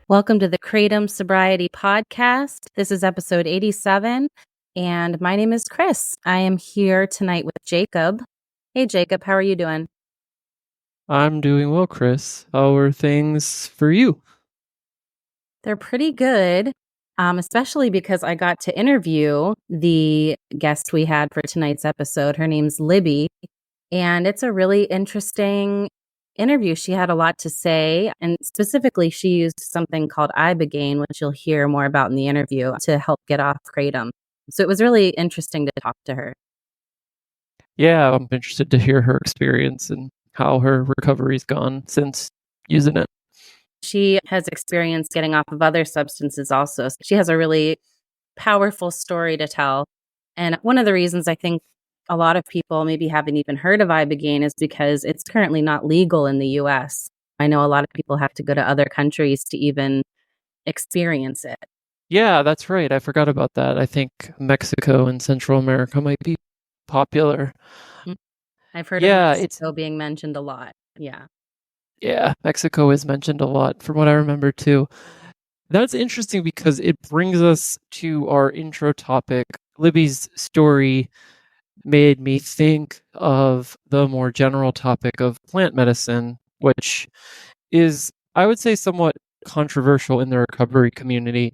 Welcome to the Kratom Sobriety Podcast. This is episode 87, and my name is Chris. I am here tonight with Jacob. Hey, Jacob, how are you doing? I'm doing well, Chris. How are things for you? They're pretty good, especially because I got to interview the guest we had for tonight's episode. Her name's Libby, and it's a really interesting interview. She had a lot to say, and specifically, she used something called ibogaine, which you'll hear more about in the interview, to help get off kratom. So it was really interesting to talk to her. Yeah, I'm interested to hear her experience and how her recovery's gone since using it. She has experience getting off of other substances also. She has a really powerful story to tell. And one of the reasons I think a lot of people maybe haven't even heard of ibogaine is because it's currently not legal in the US. I know a lot of people have to go to other countries to even experience it. Yeah, that's right. I forgot about that. I think Mexico and Central America might be popular. I've heard Yeah, of Mexico being mentioned a lot. Yeah, Mexico is mentioned a lot from what I remember too. That's interesting because it brings us to our intro topic. Libby's story made me think of the more general topic of plant medicine, which is, I would say, somewhat controversial in the recovery community.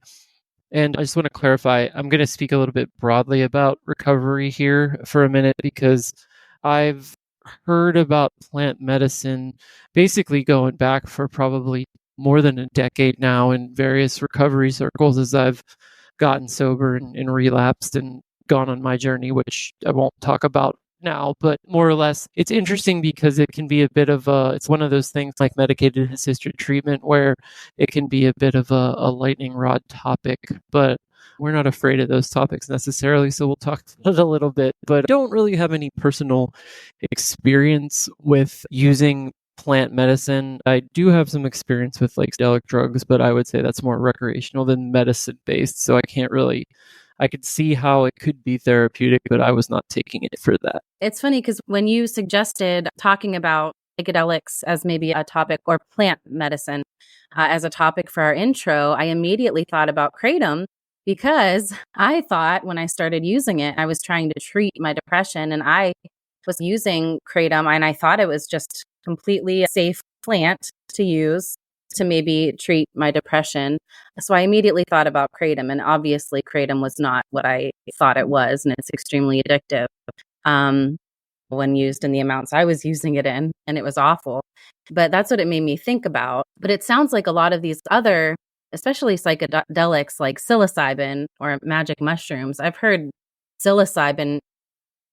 And I just want to clarify, I'm going to speak a little bit broadly about recovery here for a minute because I've heard about plant medicine basically going back for probably more than a decade now in various recovery circles as I've gotten sober and relapsed and gone on my journey, which I won't talk about now, but more or less, it's interesting because it can be a bit of it's one of those things like medicated assisted treatment where it can be a bit of a lightning rod topic, but we're not afraid of those topics necessarily, so we'll talk about it a little bit, but I don't really have any personal experience with using plant medicine. I do have some experience with like psychedelic drugs, but I would say that's more recreational than medicine based, so I could see how it could be therapeutic, but I was not taking it for that. It's funny because when you suggested talking about psychedelics as maybe a topic or plant medicine as a topic for our intro, I immediately thought about kratom because I thought when I started using it, I was trying to treat my depression and I was using kratom and I thought it was just completely a safe plant to use to maybe treat my depression. So I immediately thought about kratom, and obviously kratom was not what I thought it was, and it's extremely addictive when used in the amounts I was using it in, and it was awful. But that's what it made me think about. But it sounds like a lot of these other, especially psychedelics like psilocybin or magic mushrooms, I've heard psilocybin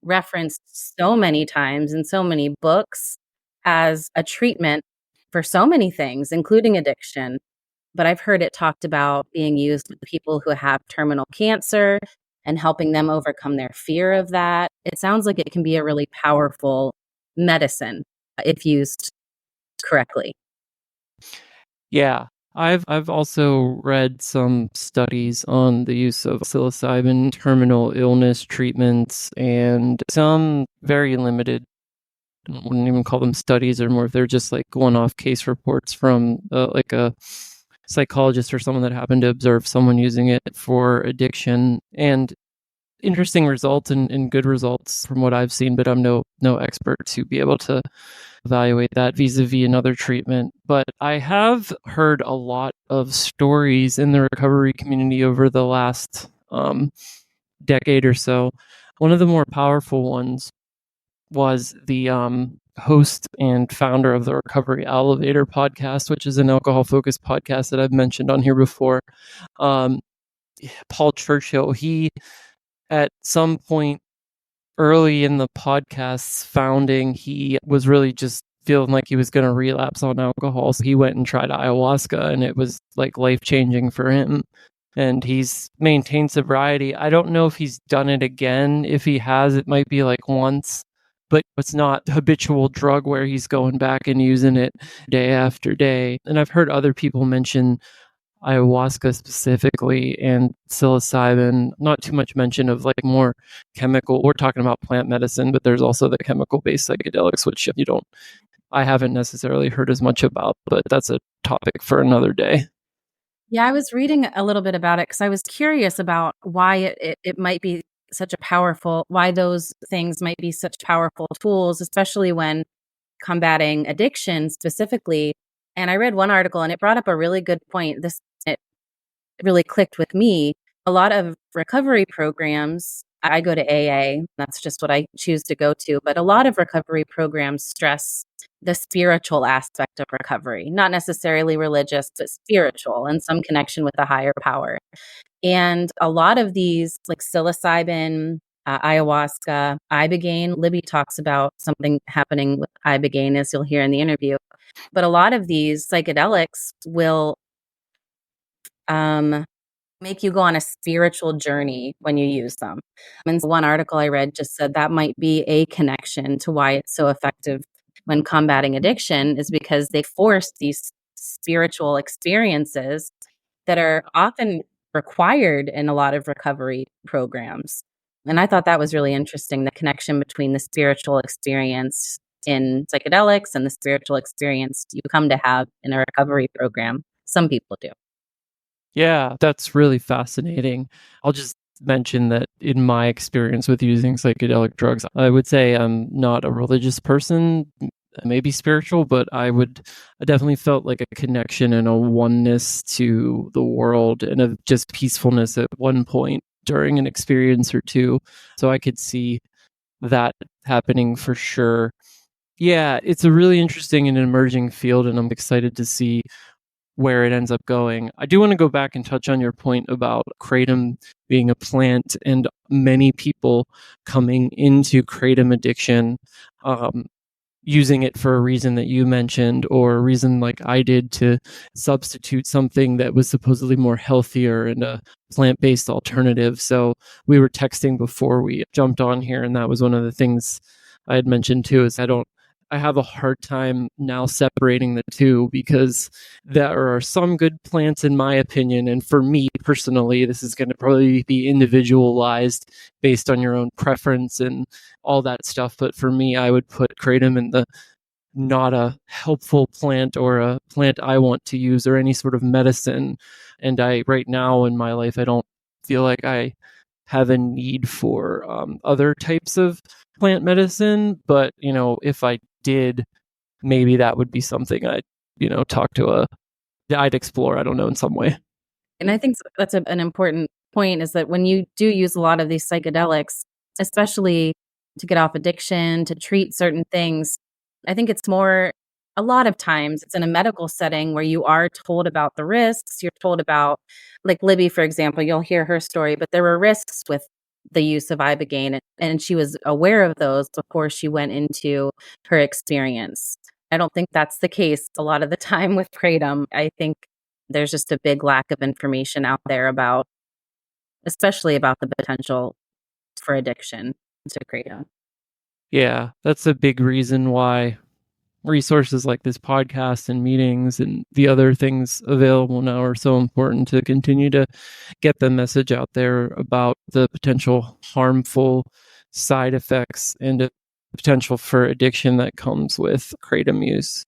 referenced so many times in so many books as a treatment for so many things, including addiction. But I've heard it talked about being used with people who have terminal cancer and helping them overcome their fear of that. It sounds like it can be a really powerful medicine if used correctly. Yeah. I've also read some studies on the use of psilocybin terminal illness treatments and some very limited, I wouldn't even call them studies or more if they're just like one-off case reports from like a psychologist or someone that happened to observe someone using it for addiction, and interesting results and good results from what I've seen, but I'm no expert to be able to evaluate that vis-a-vis another treatment. But I have heard a lot of stories in the recovery community over the last decade or so. One of the more powerful ones was the host and founder of the Recovery Elevator podcast, which is an alcohol-focused podcast that I've mentioned on here before. Paul Churchill, he at some point early in the podcast's founding, he was really just feeling like he was going to relapse on alcohol. So he went and tried ayahuasca, and it was like life-changing for him. And he's maintained sobriety. I don't know if he's done it again. If he has, it might be like once, but it's not habitual drug where he's going back and using it day after day. And I've heard other people mention ayahuasca specifically and psilocybin, not too much mention of like more chemical. We're talking about plant medicine, but there's also the chemical based psychedelics, which I haven't necessarily heard as much about, but that's a topic for another day. Yeah, I was reading a little bit about it because I was curious about why it might be such a powerful, why those things might be such powerful tools, especially when combating addiction specifically. And I read one article and it brought up a really good point. It really clicked with me. A lot of recovery programs, I go to AA, that's just what I choose to go to, but a lot of recovery programs stress the spiritual aspect of recovery, not necessarily religious, but spiritual and some connection with a higher power. And a lot of these, like psilocybin, ayahuasca, ibogaine, Libby talks about something happening with ibogaine, as you'll hear in the interview. But a lot of these psychedelics will um, make you go on a spiritual journey when you use them. And one article I read just said that might be a connection to why it's so effective when combating addiction, is because they force these spiritual experiences that are often required in a lot of recovery programs. And I thought that was really interesting, the connection between the spiritual experience in psychedelics and the spiritual experience you come to have in a recovery program. Some people do. Yeah, that's really fascinating. I'll just mention that in my experience with using psychedelic drugs, I would say I'm not a religious person, maybe spiritual, but I definitely felt like a connection and a oneness to the world and of just peacefulness at one point during an experience or two. So I could see that happening for sure. Yeah, it's a really interesting and emerging field, and I'm excited to see where it ends up going. I do want to go back and touch on your point about kratom being a plant and many people coming into kratom addiction using it for a reason that you mentioned, or a reason like I did to substitute something that was supposedly more healthier and a plant-based alternative. So we were texting before we jumped on here, and that was one of the things I had mentioned too, is I have a hard time now separating the two, because there are some good plants in my opinion, and for me personally, this is going to probably be individualized based on your own preference and all that stuff. But for me, I would put kratom in the not a helpful plant or a plant I want to use or any sort of medicine. And right now in my life, I don't feel like I have a need for other types of plant medicine. But, if I did, maybe that would be something I'd explore, I don't know, in some way. And I think that's an important point, is that when you do use a lot of these psychedelics, especially to get off addiction, to treat certain things, I think a lot of times it's in a medical setting where you are told about the risks. You're told about, like Libby, for example, you'll hear her story, but there were risks with the use of ibogaine, and she was aware of those before she went into her experience. I don't think that's the case a lot of the time with kratom. I think there's just a big lack of information out there especially about the potential for addiction to kratom. Yeah, that's a big reason why resources like this podcast and meetings and the other things available now are so important, to continue to get the message out there about the potential harmful side effects and the potential for addiction that comes with kratom use.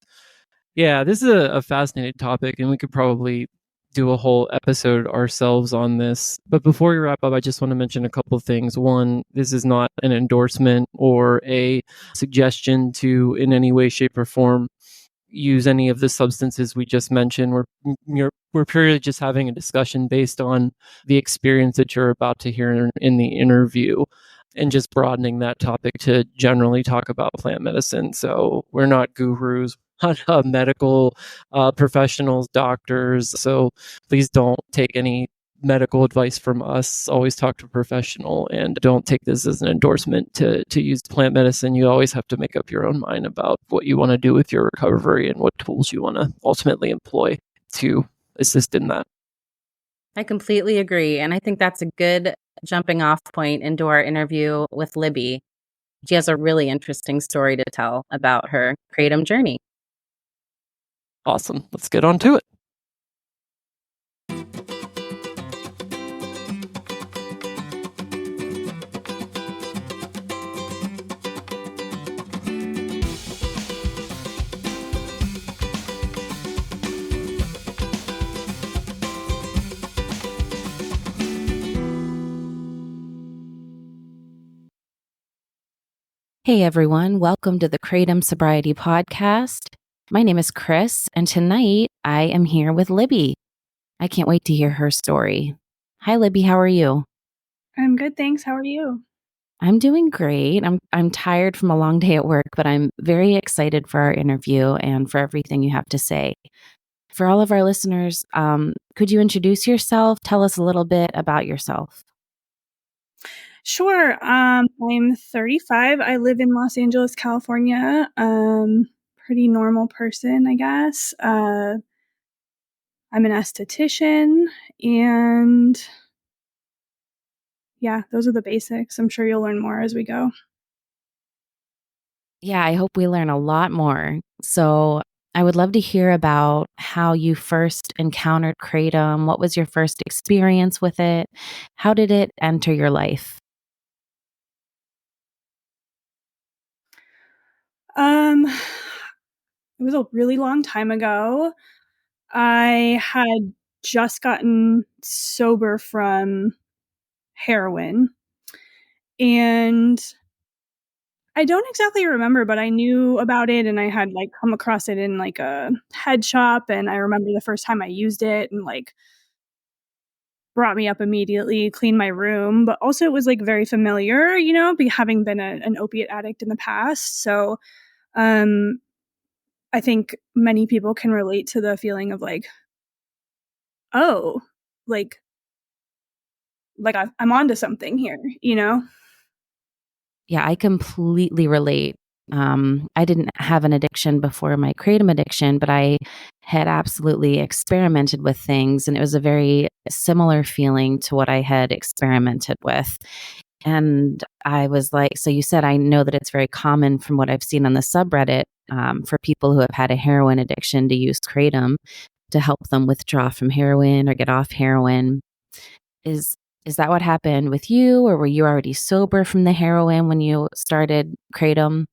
Yeah, this is a fascinating topic, and we could probably do a whole episode ourselves on this. But before we wrap up, I just want to mention a couple of things. One, this is not an endorsement or a suggestion to, in any way, shape, or form, use any of the substances we just mentioned. We're purely just having a discussion based on the experience that you're about to hear in the interview, and just broadening that topic to generally talk about plant medicine. So we're not gurus, not medical professionals, doctors. So please don't take any medical advice from us. Always talk to a professional, and don't take this as an endorsement to use plant medicine. You always have to make up your own mind about what you want to do with your recovery and what tools you want to ultimately employ to assist in that. I completely agree. And I think that's a good jumping off point into our interview with Libby. She has a really interesting story to tell about her kratom journey. Awesome. Let's get on to it. Hey everyone, welcome to the Kratom Sobriety Podcast. My name is Chris, and tonight I am here with Libby. I can't wait to hear her story. Hi Libby, how are you? I'm good, thanks. How are you? I'm doing great. I'm tired from a long day at work, but I'm very excited for our interview and for everything you have to say. For all of our listeners, could you introduce yourself? Tell us a little bit about yourself. Sure. I'm 35. I live in Los Angeles, California. Pretty normal person, I guess. I'm an esthetician, and yeah, those are the basics. I'm sure you'll learn more as we go. Yeah, I hope we learn a lot more. So, I would love to hear about how you first encountered Kratom. What was your first experience with it? How did it enter your life? It was a really long time ago. I had just gotten sober from heroin, and I don't exactly remember, but I knew about it, and I had, like, come across it in, like, a head shop, and I remember the first time I used it and, like, brought me up immediately, cleaned my room, but also it was, like, very familiar, having been an opiate addict in the past, so, um, I think many people can relate to the feeling of, like, "Oh, like I'm onto something here," you know? Yeah, I completely relate. I didn't have an addiction before my Kratom addiction, but I had absolutely experimented with things, and it was a very similar feeling to what I had experimented with. And I was like, so you said, I know that it's very common from what I've seen on the subreddit for people who have had a heroin addiction to use Kratom to help them withdraw from heroin or get off heroin. Is is that what happened with you, or were you already sober from the heroin when you started Kratom?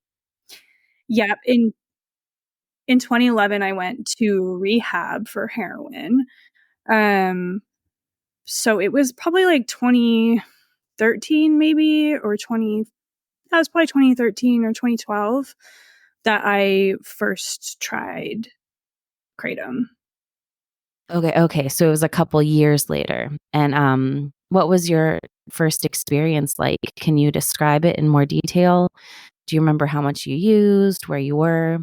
Yeah, in 2011, I went to rehab for heroin, um, so it was probably, like, 2013 maybe, or 20 that was probably 2013 or 2012 that I first tried Kratom. Okay, so it was a couple years later. And what was your first experience like? Can you describe it in more detail? Do you remember how much you used, where you were?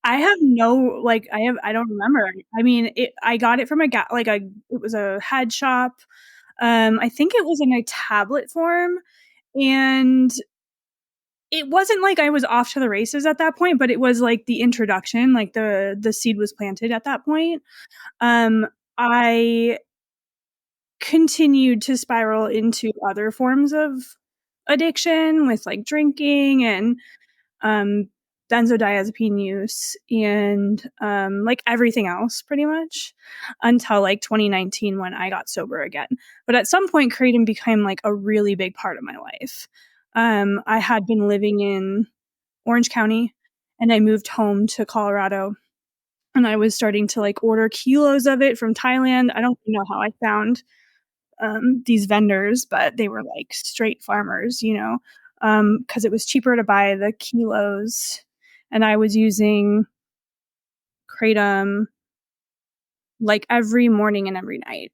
I have no like, I don't remember. I mean, I got it from it was a head shop. I think it was in a tablet form, and it wasn't like I was off to the races at that point, but it was, like, the introduction, like, the seed was planted at that point. I continued to spiral into other forms of addiction with, like, drinking and, um, benzodiazepine use and, like, everything else pretty much until, like, 2019 when I got sober again. But at some point, kratom became, like, a really big part of my life. I had been living in Orange County, and I moved home to Colorado, and I was starting to, like, order kilos of it from Thailand. I don't know how I found these vendors, but they were like straight farmers, because it was cheaper to buy the kilos. And I was using kratom like every morning and every night,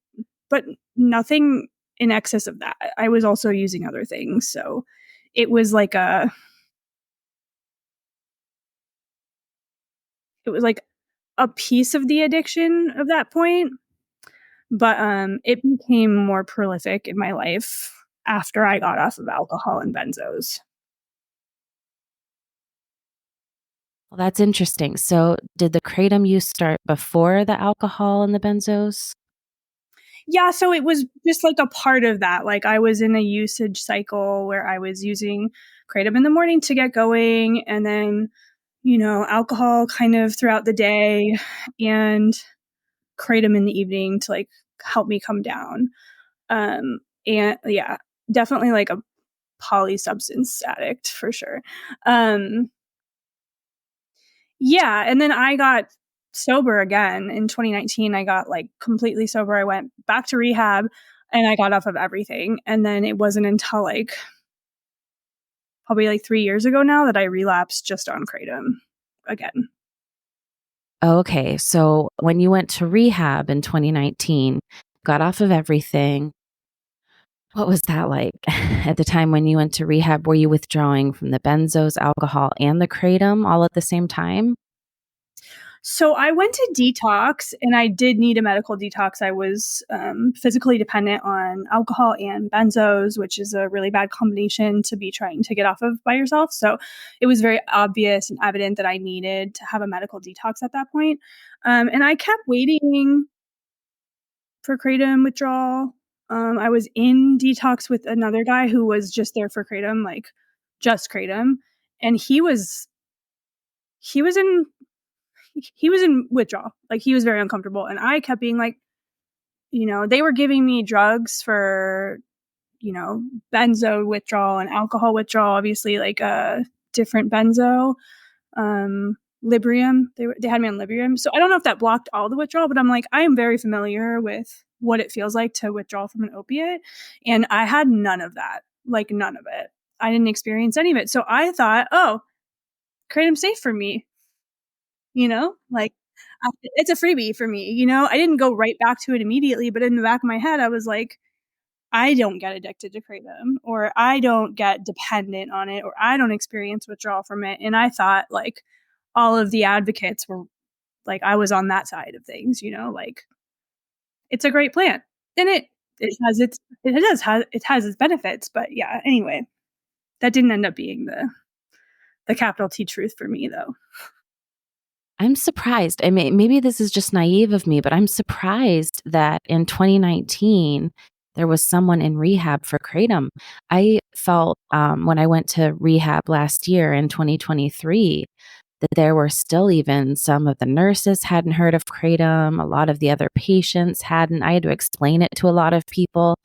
but nothing in excess of that. I was also using other things. So it was like a piece of the addiction of that point, but it became more prolific in my life after I got off of alcohol and benzos. Well, that's interesting. So, did the Kratom use start before the alcohol and the benzos? Yeah, so it was just like a part of that. Like I was in a usage cycle where I was using kratom in the morning to get going, and then, alcohol kind of throughout the day, and kratom in the evening to like help me come down. And yeah, definitely like a poly substance addict for sure. Um Yeah, and then I got sober again in 2019. I got, like, completely sober. I went back to rehab, and I got off of everything, and then it wasn't until, like, probably like 3 years ago now that I relapsed just on Kratom again. Okay, so when you went to rehab in 2019, got off of everything, what was that like? At the time when you went to rehab, were you withdrawing from the benzos, alcohol, and the kratom all at the same time? So I went to detox, and I did need a medical detox. I was physically dependent on alcohol and benzos, which is a really bad combination to be trying to get off of by yourself. So it was very obvious and evident that I needed to have a medical detox at that point. And I kept waiting for kratom withdrawal. I was in detox with another guy who was just there for kratom, like just kratom, and he was in he was in withdrawal. Like, he was very uncomfortable. And I kept being like, they were giving me drugs for, benzo withdrawal and alcohol withdrawal, obviously, like a different benzo, Librium. They had me on Librium. So I don't know if that blocked all the withdrawal, but I'm like, I am very familiar with what it feels like to withdraw from an opiate. And I had none of that, like none of it. I didn't experience any of it. So I thought, oh, kratom's safe for me. Like, it's a freebie for me. I didn't go right back to it immediately, but in the back of my head, I was like, I don't get addicted to kratom, or I don't get dependent on it, or I don't experience withdrawal from it. And I thought, like, all of the advocates were like, I was on that side of things, like, it's a great plant, and it has its benefits. But yeah, anyway, that didn't end up being the capital T truth for me, though. I'm surprised. I mean, maybe this is just naive of me, but I'm surprised that in 2019, there was someone in rehab for kratom. I felt when I went to rehab last year in 2023 that there were still even some of the nurses hadn't heard of kratom. A lot of the other patients hadn't. I had to explain it to a lot of people.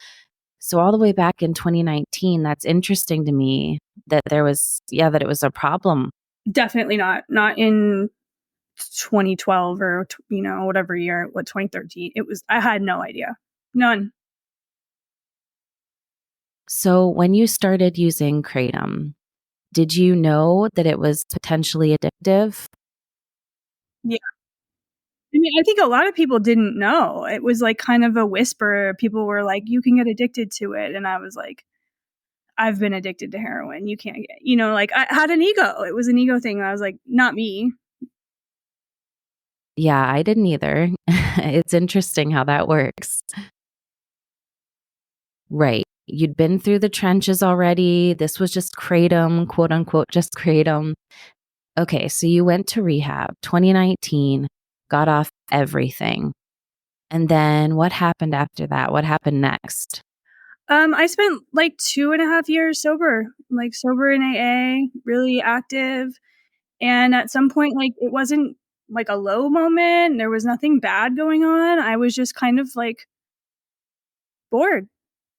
So all the way back in 2019, that's interesting to me that that it was a problem. Definitely not in 2012 or whatever year, 2013. I had no idea, none. So when you started using kratom, did you know that it was potentially addictive? Yeah, I mean, I think a lot of people didn't know. It was like kind of a whisper. People were like, you can get addicted to it, and I was like, I've been addicted to heroin. You can't get, like, I had an ego. It was an ego thing. I was like, not me. Yeah, I didn't either. It's interesting how that works. Right. You'd been through the trenches already. This was just kratom, quote unquote, just kratom. Okay, so you went to rehab 2019, got off everything. And then what happened after that? What happened next? I spent like 2.5 years sober, like sober in AA, really active. And at some point, like, it wasn't like a low moment. There was nothing bad going on. I was just kind of like bored.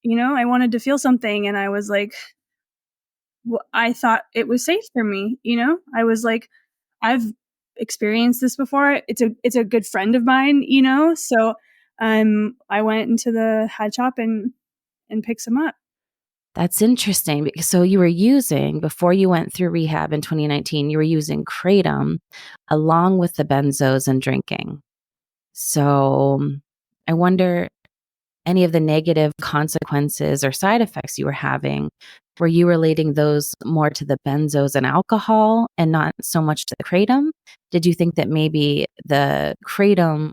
I wanted to feel something, and I was like, I thought it was safe for me. I was like, I've experienced this before. It's a good friend of mine. So I went into the head shop and picked some up. That's interesting. So you were using, before you went through rehab in 2019, you were using kratom along with the benzos and drinking. So I wonder, any of the negative consequences or side effects you were having, were you relating those more to the benzos and alcohol and not so much to the kratom? Did you think that maybe the kratom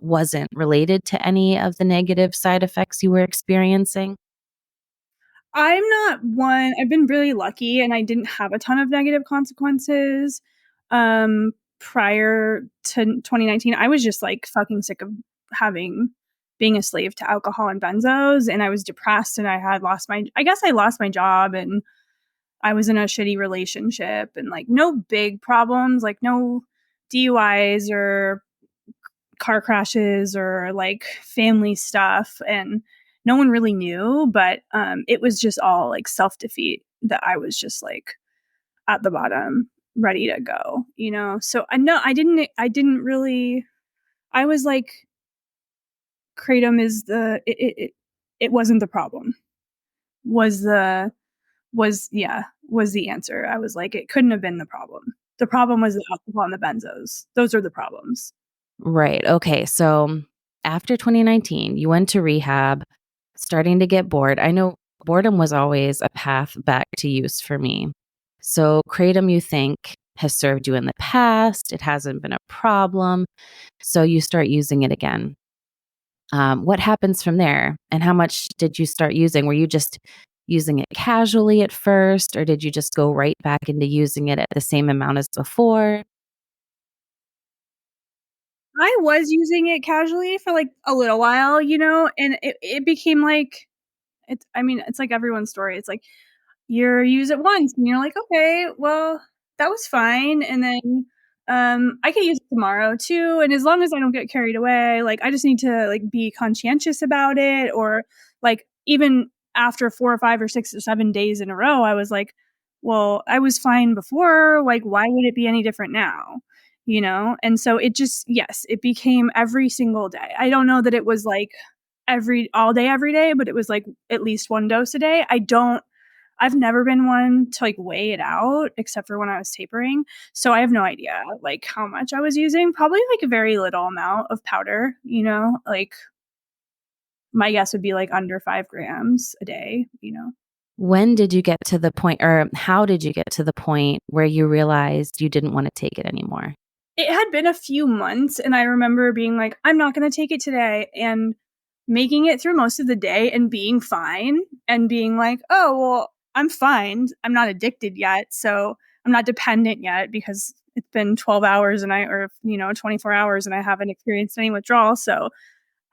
wasn't related to any of the negative side effects you were experiencing? I'm not one. I've been really lucky, and I didn't have a ton of negative consequences. Prior to 2019, I was just like fucking sick of being a slave to alcohol and benzos, and I was depressed, and I guess I lost my job, and I was in a shitty relationship, and like no big problems, like no DUIs or car crashes or like family stuff, and no one really knew, but it was just all like self-defeat, that I was just like at the bottom, ready to go, so I know I didn't really. I was like, kratom is it wasn't the problem, was was the answer. I was like, it couldn't have been the problem. The problem was the alcohol and the benzos. Those are the problems. Right. Okay. So after 2019, you went to rehab, starting to get bored. I know boredom was always a path back to use for me. So Kratom, you think, has served you in the past. It hasn't been a problem. So you start using it again. What happens from there? And how much did you start using? Were you just using it casually at first, or did you just go right back into using it at the same amount as before? I was using it casually for like a little while, and it became like it's like everyone's story. It's like you use it once and you're like, okay, well, that was fine. And then I can use it tomorrow too. And as long as I don't get carried away, like I just need to like be conscientious about it. Or like even after 4 or 5 or 6 or 7 days in a row, I was like, well, I was fine before. Like, why would it be any different now? And so it just, yes, it became every single day. I don't know that it was like all day, every day, but it was like at least one dose a day. I've never been one to like weigh it out except for when I was tapering. So I have no idea like how much I was using. Probably like a very little amount of powder, like my guess would be like under 5 grams a day. When did you get to the point, or how did you get to the point where you realized you didn't want to take it anymore? It had been a few months and I remember being like, I'm not going to take it today, and making it through most of the day and being fine and being like, oh, well, I'm fine. I'm not addicted yet. So I'm not dependent yet because it's been 12 hours 24 hours and I haven't experienced any withdrawal. So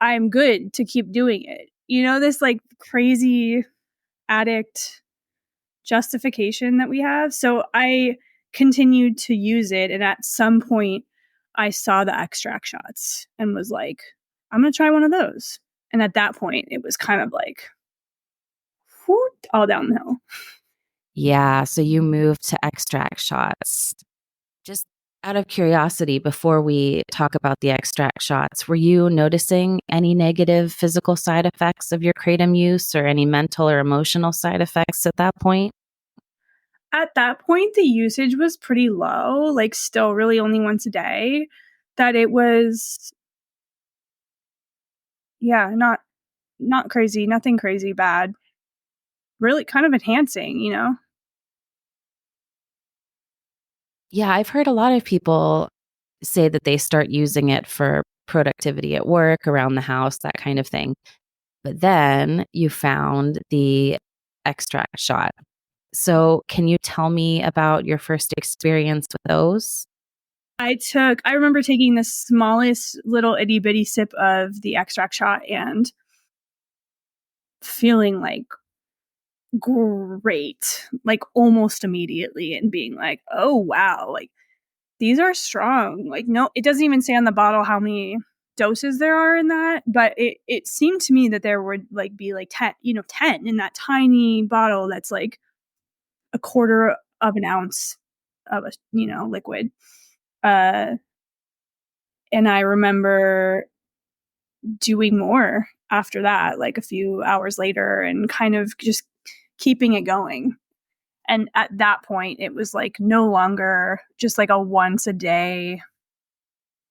I'm good to keep doing it. This like crazy addict justification that we have. So I continued to use it. And at some point, I saw the extract shots and was like, I'm going to try one of those. And at that point, it was kind of like, whoop, all downhill. Yeah. So you moved to extract shots. Just out of curiosity, before we talk about the extract shots, were you noticing any negative physical side effects of your Kratom use, or any mental or emotional side effects at that point? At that point, the usage was pretty low, like still really only once a day. That it was, yeah, not crazy, nothing crazy bad. Really kind of enhancing. Yeah, I've heard a lot of people say that they start using it for productivity at work, around the house, that kind of thing. But then you found the extract shot. So, can you tell me about your first experience with those? I remember taking the smallest little itty bitty sip of the extract shot and feeling like great, like almost immediately, and being like, oh wow, like these are strong. Like, no, it doesn't even say on the bottle how many doses there are in that, but it seemed to me that there would like be like 10, 10 in that tiny bottle that's like a quarter of an ounce of a, liquid. Uh, and I remember doing more after that, like a few hours later, and kind of just keeping it going. And at that point, it was like no longer just like a once a day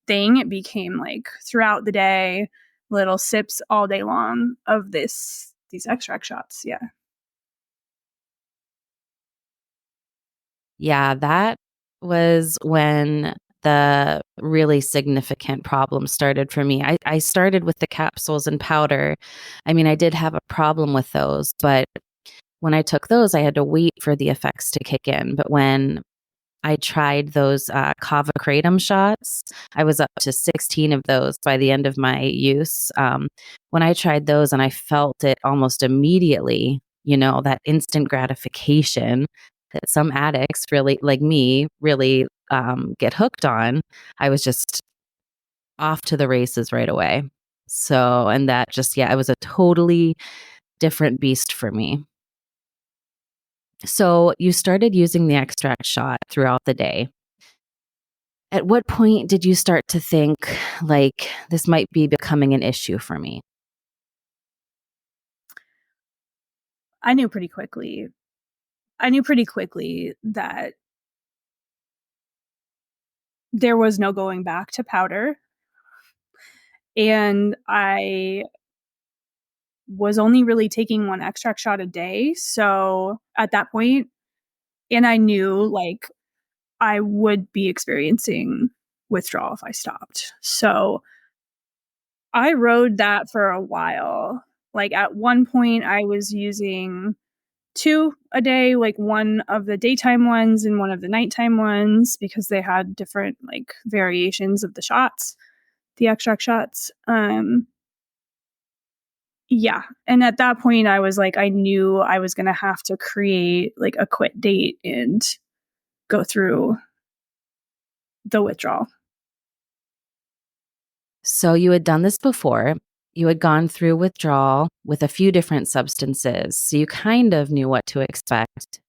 thing. It became like throughout the day, little sips all day long of these extract shots. Yeah. Yeah, that was when the really significant problem started for me. I started with the capsules and powder. I mean, I did have a problem with those, but when I took those, I had to wait for the effects to kick in. But when I tried those kava kratom shots, I was up to 16 of those by the end of my use. When I tried those and I felt it almost immediately, that instant gratification that some addicts really, like me, really get hooked on, I was just off to the races right away. So, and that just, yeah, it was a totally different beast for me. So you started using the extract shot throughout the day. At what point did you start to think like this might be becoming an issue for me? I knew pretty quickly. I knew pretty quickly that there was no going back to powder. And I was only really taking one extract shot a day. So at that point, and I knew like I would be experiencing withdrawal if I stopped. So I rode that for a while. Like at one point, I was using 2 a day, like one of the daytime ones and one of the nighttime ones, because they had different like variations of the shots, the extract shots. Yeah. And at that point, I was like, I knew I was going to have to create like a quit date and go through the withdrawal. So you had done this before. You had gone through withdrawal with a few different substances. So you kind of knew what to expect.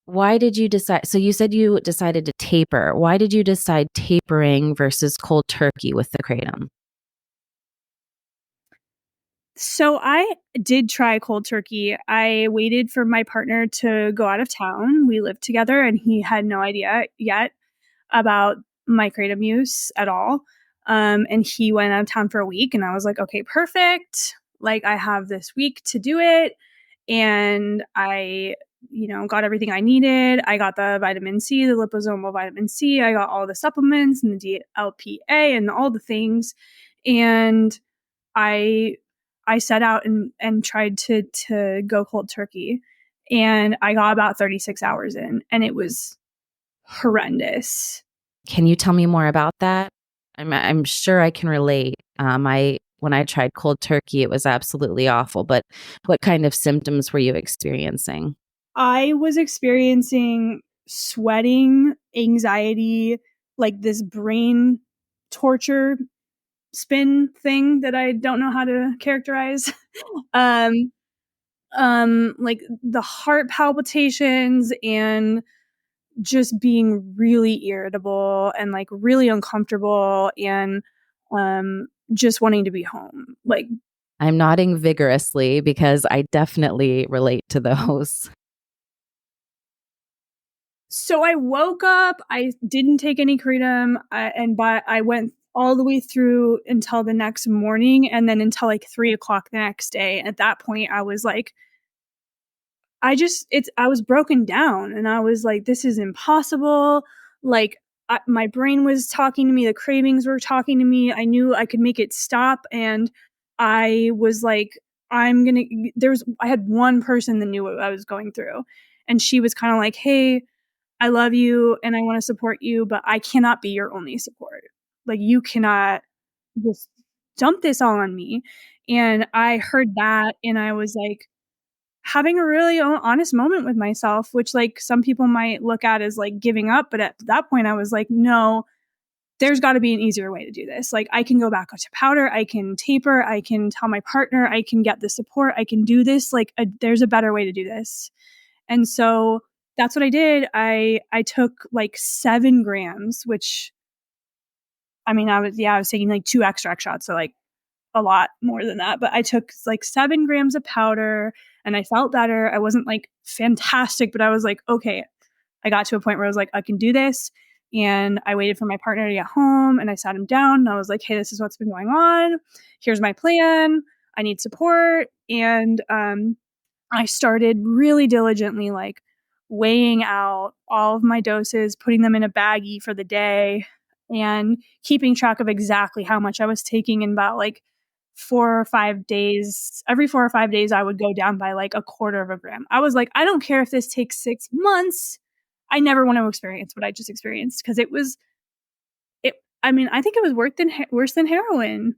Why did you decide? So you said you decided to taper. Why did you decide tapering versus cold turkey with the kratom? So I did try cold turkey. I waited for my partner to go out of town. We lived together and he had no idea yet about my kratom use at all. And he went out of town for a week and I was like, okay, perfect. Like I have this week to do it. And I, got everything I needed. I got the vitamin C, the liposomal vitamin C. I got all the supplements and the DLPA and all the things. And I set out and tried to go cold turkey. And I got about 36 hours in and it was horrendous. Can you tell me more about that? I'm sure I can relate. When I tried cold turkey, it was absolutely awful. But what kind of symptoms were you experiencing? I was experiencing sweating, anxiety, like this brain torture spin thing that I don't know how to characterize. Like the heart palpitations and just being really irritable and like really uncomfortable and just wanting to be home. Like I'm nodding vigorously because I definitely relate to those. So I woke up, I didn't take any kratom, but I went all the way through until the next morning and then until like 3:00 the next day. At that point, I was like, I was broken down and I was like, this is impossible. Like, my brain was talking to me, the cravings were talking to me. I knew I could make it stop. And I was like, I had one person that knew what I was going through. And she was kind of like, hey, I love you and I want to support you, but I cannot be your only support. Like, you cannot just dump this all on me. And I heard that and I was like, having a really honest moment with myself, which like some people might look at as like giving up. But at that point, I was like, no, there's got to be an easier way to do this. Like I can go back to powder, I can taper, I can tell my partner, I can get the support, I can do this. Like there's a better way to do this. And so that's what I did. I took like 7 grams, which I mean, I was taking like 2 extract shots. So like a lot more than that, but I took like 7 grams of powder and I felt better. I wasn't like fantastic, but I was like, okay, I got to a point where I was like, I can do this. And I waited for my partner to get home and I sat him down and I was like, hey, this is what's been going on. Here's my plan. I need support. And I started really diligently like weighing out all of my doses, putting them in a baggie for the day and keeping track of exactly how much I was taking in about like 4 or 5 days. Every 4 or 5 days, I would go down by like 1/4 of a gram. I was like, I don't care if this takes 6 months. I never want to experience what I just experienced because I mean, I think it was worse than heroin.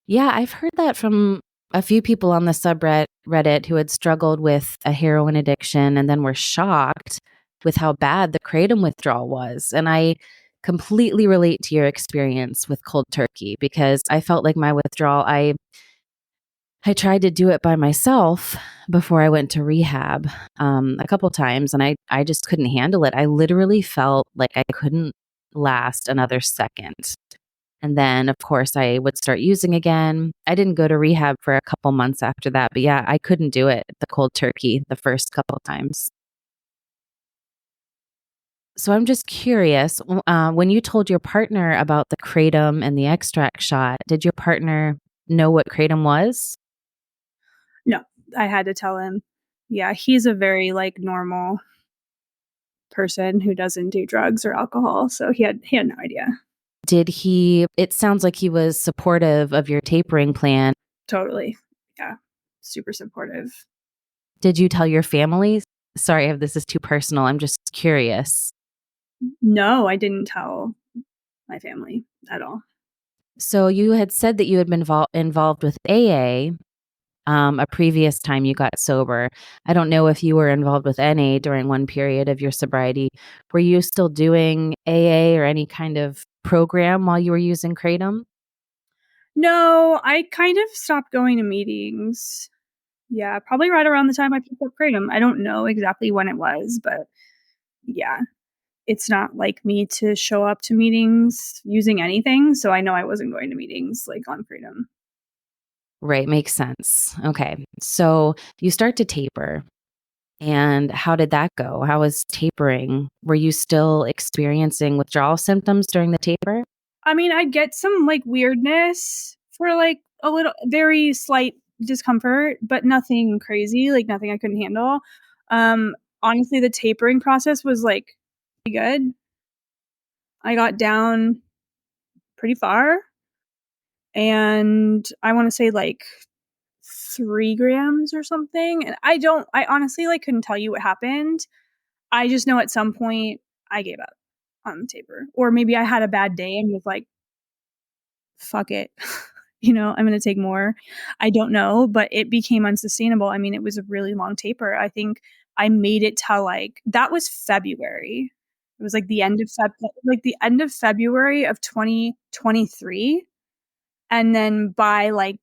Yeah, I've heard that from a few people on the subreddit who had struggled with a heroin addiction and then were shocked with how bad the kratom withdrawal was. And I completely relate to your experience with cold turkey because I felt like my withdrawal, I tried to do it by myself before I went to rehab a couple times and I just couldn't handle it. I literally felt like I couldn't last another second. And then, of course, I would start using again. I didn't go to rehab for a couple months after that, but yeah, I couldn't do it the cold turkey the first couple of times. So I'm just curious, when you told your partner about the kratom and the extract shot, did your partner know what kratom was? No, I had to tell him. Yeah, he's a very like normal person who doesn't do drugs or alcohol, so he had no idea. It sounds like he was supportive of your tapering plan. Totally. Yeah. Super supportive. Did you tell your family? Sorry if this is too personal. I'm just curious. No, I didn't tell my family at all. So you had said that you had been involved with AA a previous time you got sober. I don't know if you were involved with NA during one period of your sobriety. Were you still doing AA or any kind of program while you were using kratom? No, I kind of stopped going to meetings. Yeah, probably right around the time I picked up kratom. I don't know exactly when it was, but yeah, it's not like me to show up to meetings using anything. So I know I wasn't going to meetings like on kratom. Right, makes sense. Okay. So you start to taper. And how did that go? How was tapering? Were you still experiencing withdrawal symptoms during the taper? I mean, I'd get some like weirdness for like a little, very slight discomfort, but nothing crazy, like nothing I couldn't handle. Honestly, the tapering process was like pretty good. I got down pretty far, and I want to say like 3 grams or something. And I honestly like couldn't tell you what happened. I just know at some point I gave up on the taper, or maybe I had a bad day and was like, fuck it. I'm going to take more. I don't know, but it became unsustainable. I mean, it was a really long taper. I think I made it till like that was February. It was like the end of February of 2023. And then by like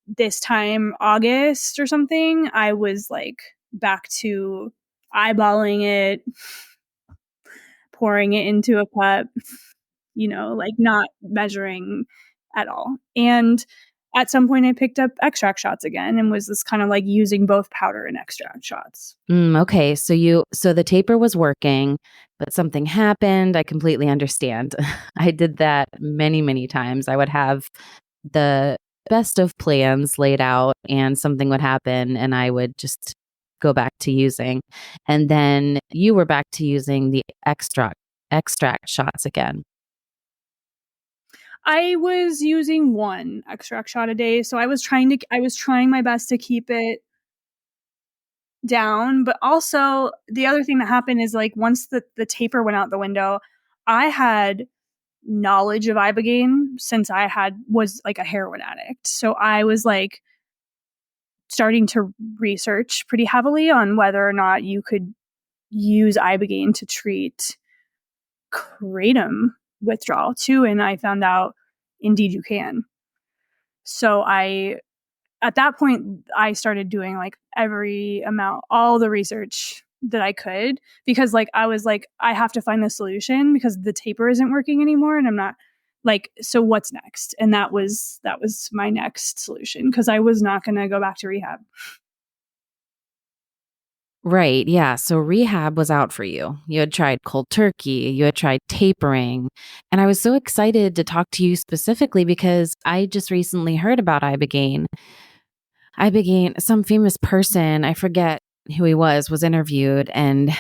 this time August or something, I was like back to eyeballing it, pouring it into a cup, like not measuring at all. And at some point I picked up extract shots again and was this kind of like using both powder and extract shots. Okay, so the taper was working, but something happened. I completely understand. I did that many, many times. I would have the best of plans laid out and something would happen and I would just go back to using. And then you were back to using the extract shots again. I was using one extract shot a day, so I was trying my best to keep it down. But also the other thing that happened is like once the taper went out the window, I had knowledge of ibogaine since was like a heroin addict. So I was like starting to research pretty heavily on whether or not you could use ibogaine to treat kratom withdrawal too, and I found out indeed you can. So at that point I started doing like all the research that I could, because like I was like, I have to find a solution because the taper isn't working anymore and I'm not like, so what's next? And that was my next solution, because I was not going to go back to rehab. Right. Yeah. So rehab was out for you. You had tried cold turkey, you had tried tapering. And I was so excited to talk to you specifically because I just recently heard about ibogaine. Ibogaine, some famous person, I forget who he was interviewed, and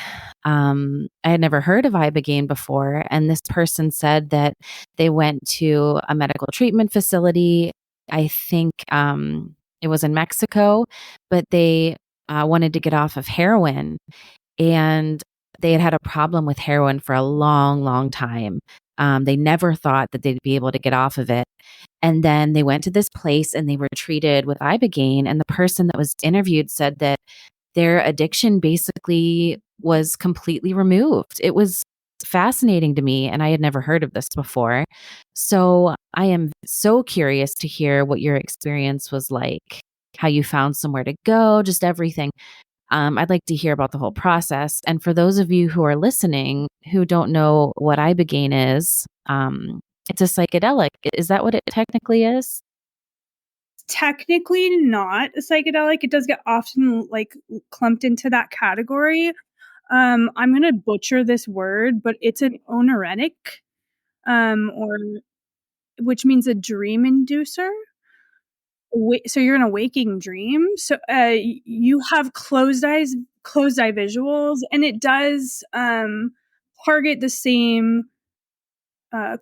I had never heard of ibogaine before. And this person said that they went to a medical treatment facility. I think it was in Mexico, but they wanted to get off of heroin, and they had had a problem with heroin for a long, long time. They never thought that they'd be able to get off of it. And then they went to this place and they were treated with ibogaine. And the person that was interviewed said that their addiction basically was completely removed. It was fascinating to me, and I had never heard of this before. So I am so curious to hear what your experience was like, how you found somewhere to go, just everything. I'd like to hear about the whole process. And for those of you who are listening who don't know what ibogaine is, it's a psychedelic. Is that what it technically is? Technically not a psychedelic. It does get often like clumped into that category. I'm gonna butcher this word, but it's an onoretic, or which means a dream inducer. So you're in a waking dream. So you have closed eye visuals, and it does target the same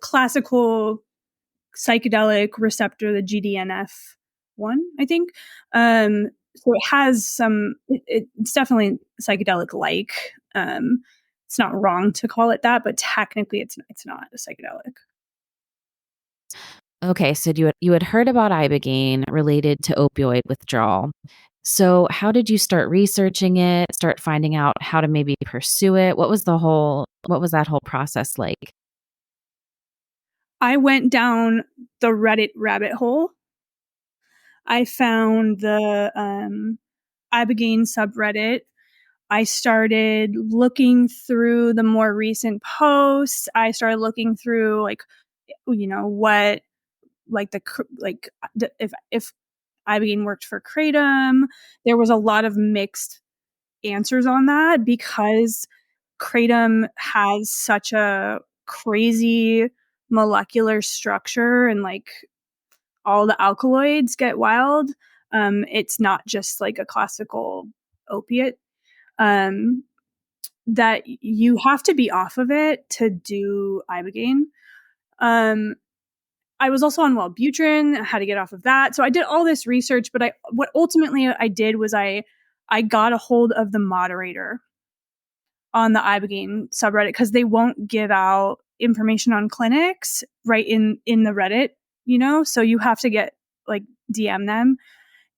classical psychedelic receptor, the GDNF1, I think. So it has some. It's definitely psychedelic like. It's not wrong to call it that, but technically, it's not a psychedelic. Okay, so you had heard about ibogaine related to opioid withdrawal. So how did you start researching it? Start finding out how to maybe pursue it? What was that whole process like? I went down the Reddit rabbit hole. I found the ibogaine subreddit. I started looking through the more recent posts. I started looking through what if ibogaine worked for kratom. There was a lot of mixed answers on that because kratom has such a crazy molecular structure, and like all the alkaloids get wild. It's not just like a classical opiate. Um, that you have to be off of it to do ibogaine. Um, I was also on Wellbutrin, how to get off of that. So I did all this research, but what ultimately I did was I got a hold of the moderator on the ibogaine subreddit because they won't give out information on clinics right in the Reddit, so you have to get like DM them.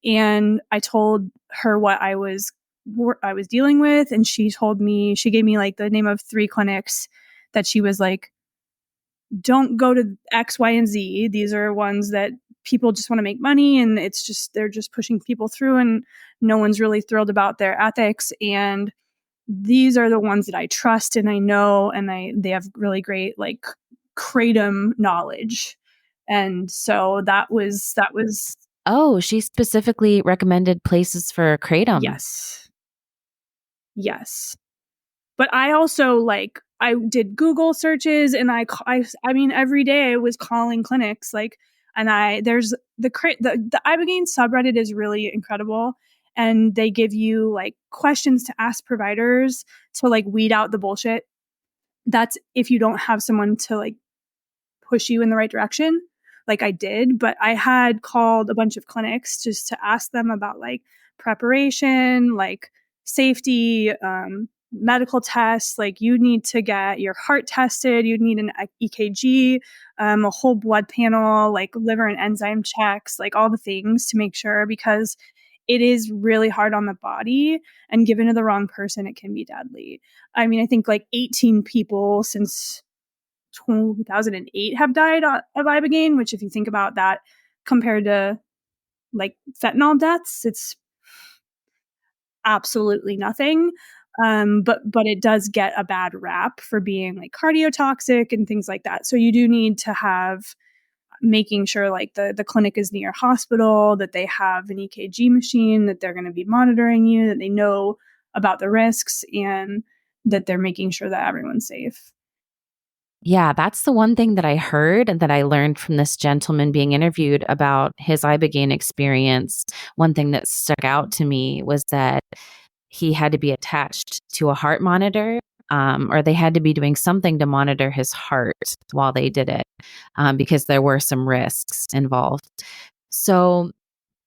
And I told her what I was dealing with, and she gave me like the name of 3 clinics that she was like, don't go to X, Y, and Z. These are ones that people just want to make money, and they're just pushing people through, and no one's really thrilled about their ethics. And these are the ones that I trust and I know, and they have really great like kratom knowledge. And so that was Oh, she specifically recommended places for kratom. yes. Yes. But I also I did Google searches, and I mean every day I was calling clinics and there's the ibogaine subreddit is really incredible, and they give you like questions to ask providers to like weed out the bullshit. That's if you don't have someone to like push you in the right direction like I did. But I had called a bunch of clinics just to ask them about like preparation, like safety, medical tests. Like you need to get your heart tested, you need an EKG, a whole blood panel, like liver and enzyme checks, like all the things to make sure, because it is really hard on the body, and given to the wrong person, it can be deadly. I mean, I think like 18 people since 2008 have died of ibogaine, which if you think about that compared to like fentanyl deaths, it's absolutely nothing. But it does get a bad rap for being like cardiotoxic and things like that. So you do need to have making sure like the clinic is near a hospital, that they have an EKG machine, that they're going to be monitoring you, that they know about the risks, and that they're making sure that everyone's safe. Yeah, that's the one thing that I heard and that I learned from this gentleman being interviewed about his ibogaine experience. One thing that stuck out to me was that he had to be attached to a heart monitor, or they had to be doing something to monitor his heart while they did it, because there were some risks involved. So,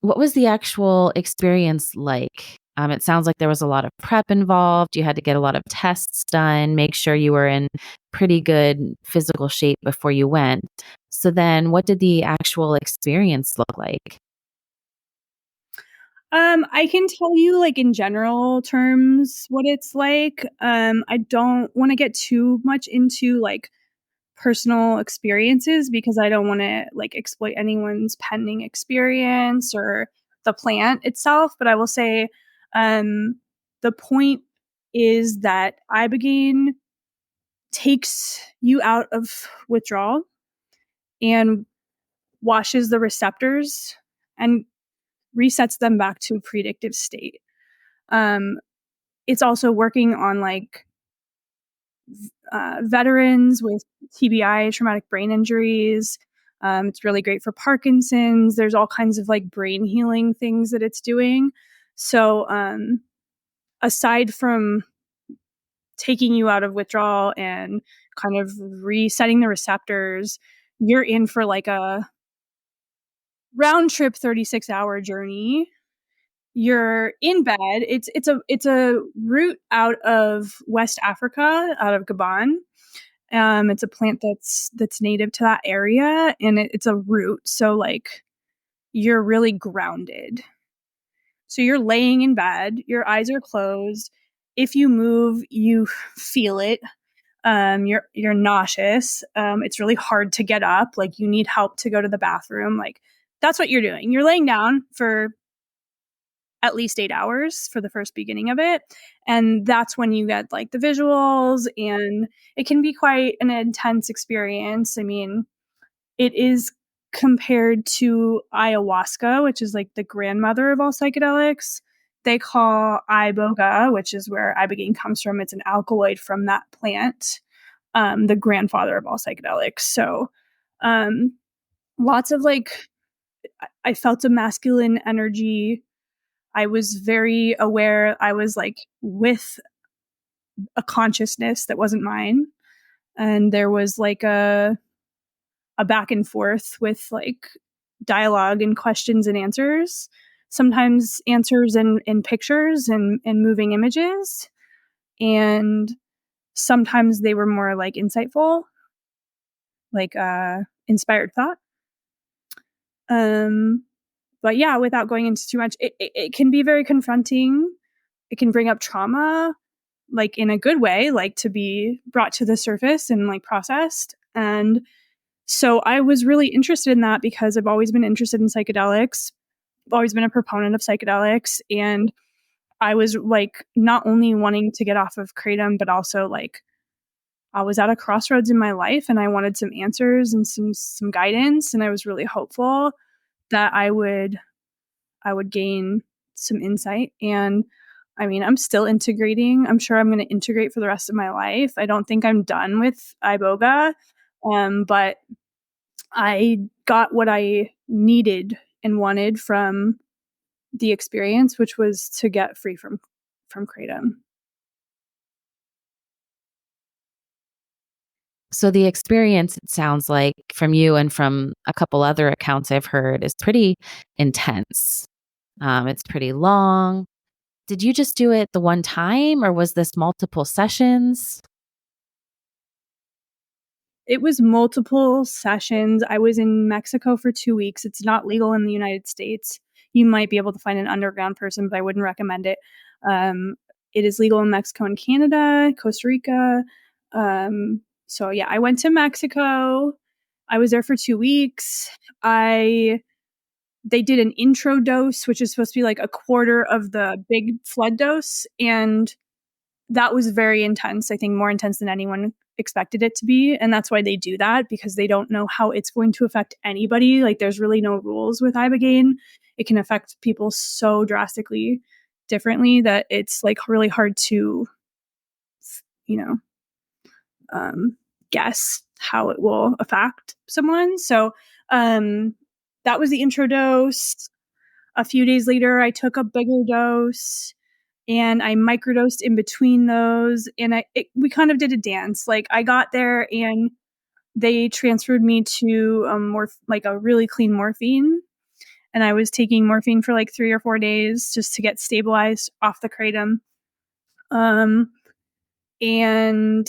what was the actual experience like? It sounds like there was a lot of prep involved. You had to get a lot of tests done, make sure you were in pretty good physical shape before you went. So then what did the actual experience look like? I can tell you like in general terms what it's like. I don't want to get too much into like personal experiences because I don't want to like exploit anyone's pending experience or the plant itself. But I will say, um, the point is that ibogaine takes you out of withdrawal. and washes the receptors and resets them back to a predictive state. It's also working on like veterans with TBI, traumatic brain injuries. It's really great for Parkinson's. There's all kinds of like brain healing things that it's doing. So aside from taking you out of withdrawal and kind of resetting the receptors, you're in for like a round trip 36-hour journey. You're in bed. It's a root out of West Africa, out of Gabon. It's a plant that's native to that area, and it's a root. So like you're really grounded. So you're laying in bed, your eyes are closed. If you move, you feel it. You're nauseous. It's really hard to get up. Like you need help to go to the bathroom. Like that's what you're doing. You're laying down for at least 8 hours for the first beginning of it. And that's when you get like the visuals, and it can be quite an intense experience. I mean, it is compared to ayahuasca, which is like the grandmother of all psychedelics. They call iboga, which is where ibogaine comes from. It's an alkaloid from that plant, the grandfather of all psychedelics. So, lots of like, I felt a masculine energy. I was very aware. I was like with a consciousness that wasn't mine. And there was like a back and forth with like dialogue and questions and answers, sometimes answers in pictures and moving images. And sometimes they were more like insightful, like inspired thought. But yeah, without going into too much, it can be very confronting. It can bring up trauma, like in a good way, like to be brought to the surface and like processed. And so I was really interested in that because I've always been interested in psychedelics. I've always been a proponent of psychedelics. And I was like not only wanting to get off of Kratom, but also like I was at a crossroads in my life and I wanted some answers and some guidance. And I was really hopeful that I would gain some insight. And I mean, I'm still integrating. I'm sure I'm going to integrate for the rest of my life. I don't think I'm done with iboga, but I got what I needed and wanted from the experience, which was to get free from Kratom. So the experience, it sounds like from you and from a couple other accounts I've heard, is pretty intense. It's pretty long. Did you just do it the one time, or was this multiple sessions? It was multiple sessions. I was in Mexico for 2 weeks. It's not legal in the United States. You might be able to find an underground person, but I wouldn't recommend it. It is legal in Mexico and Canada, Costa Rica. So yeah, I went to Mexico. I was there for 2 weeks. They did an intro dose, which is supposed to be like a quarter of the big flood dose, and that was very intense. I think more intense than anyone expected it to be. And that's why they do that, because they don't know how it's going to affect anybody. Like there's really no rules with ibogaine. It can affect people so drastically differently that it's like really hard to, you know, guess how it will affect someone. So that was the intro dose. A few days later, I took a bigger dose and I microdosed in between those. And we kind of did a dance. Like I got there and they transferred me to like a really clean morphine. And I was taking morphine for like 3 or 4 days just to get stabilized off the kratom. And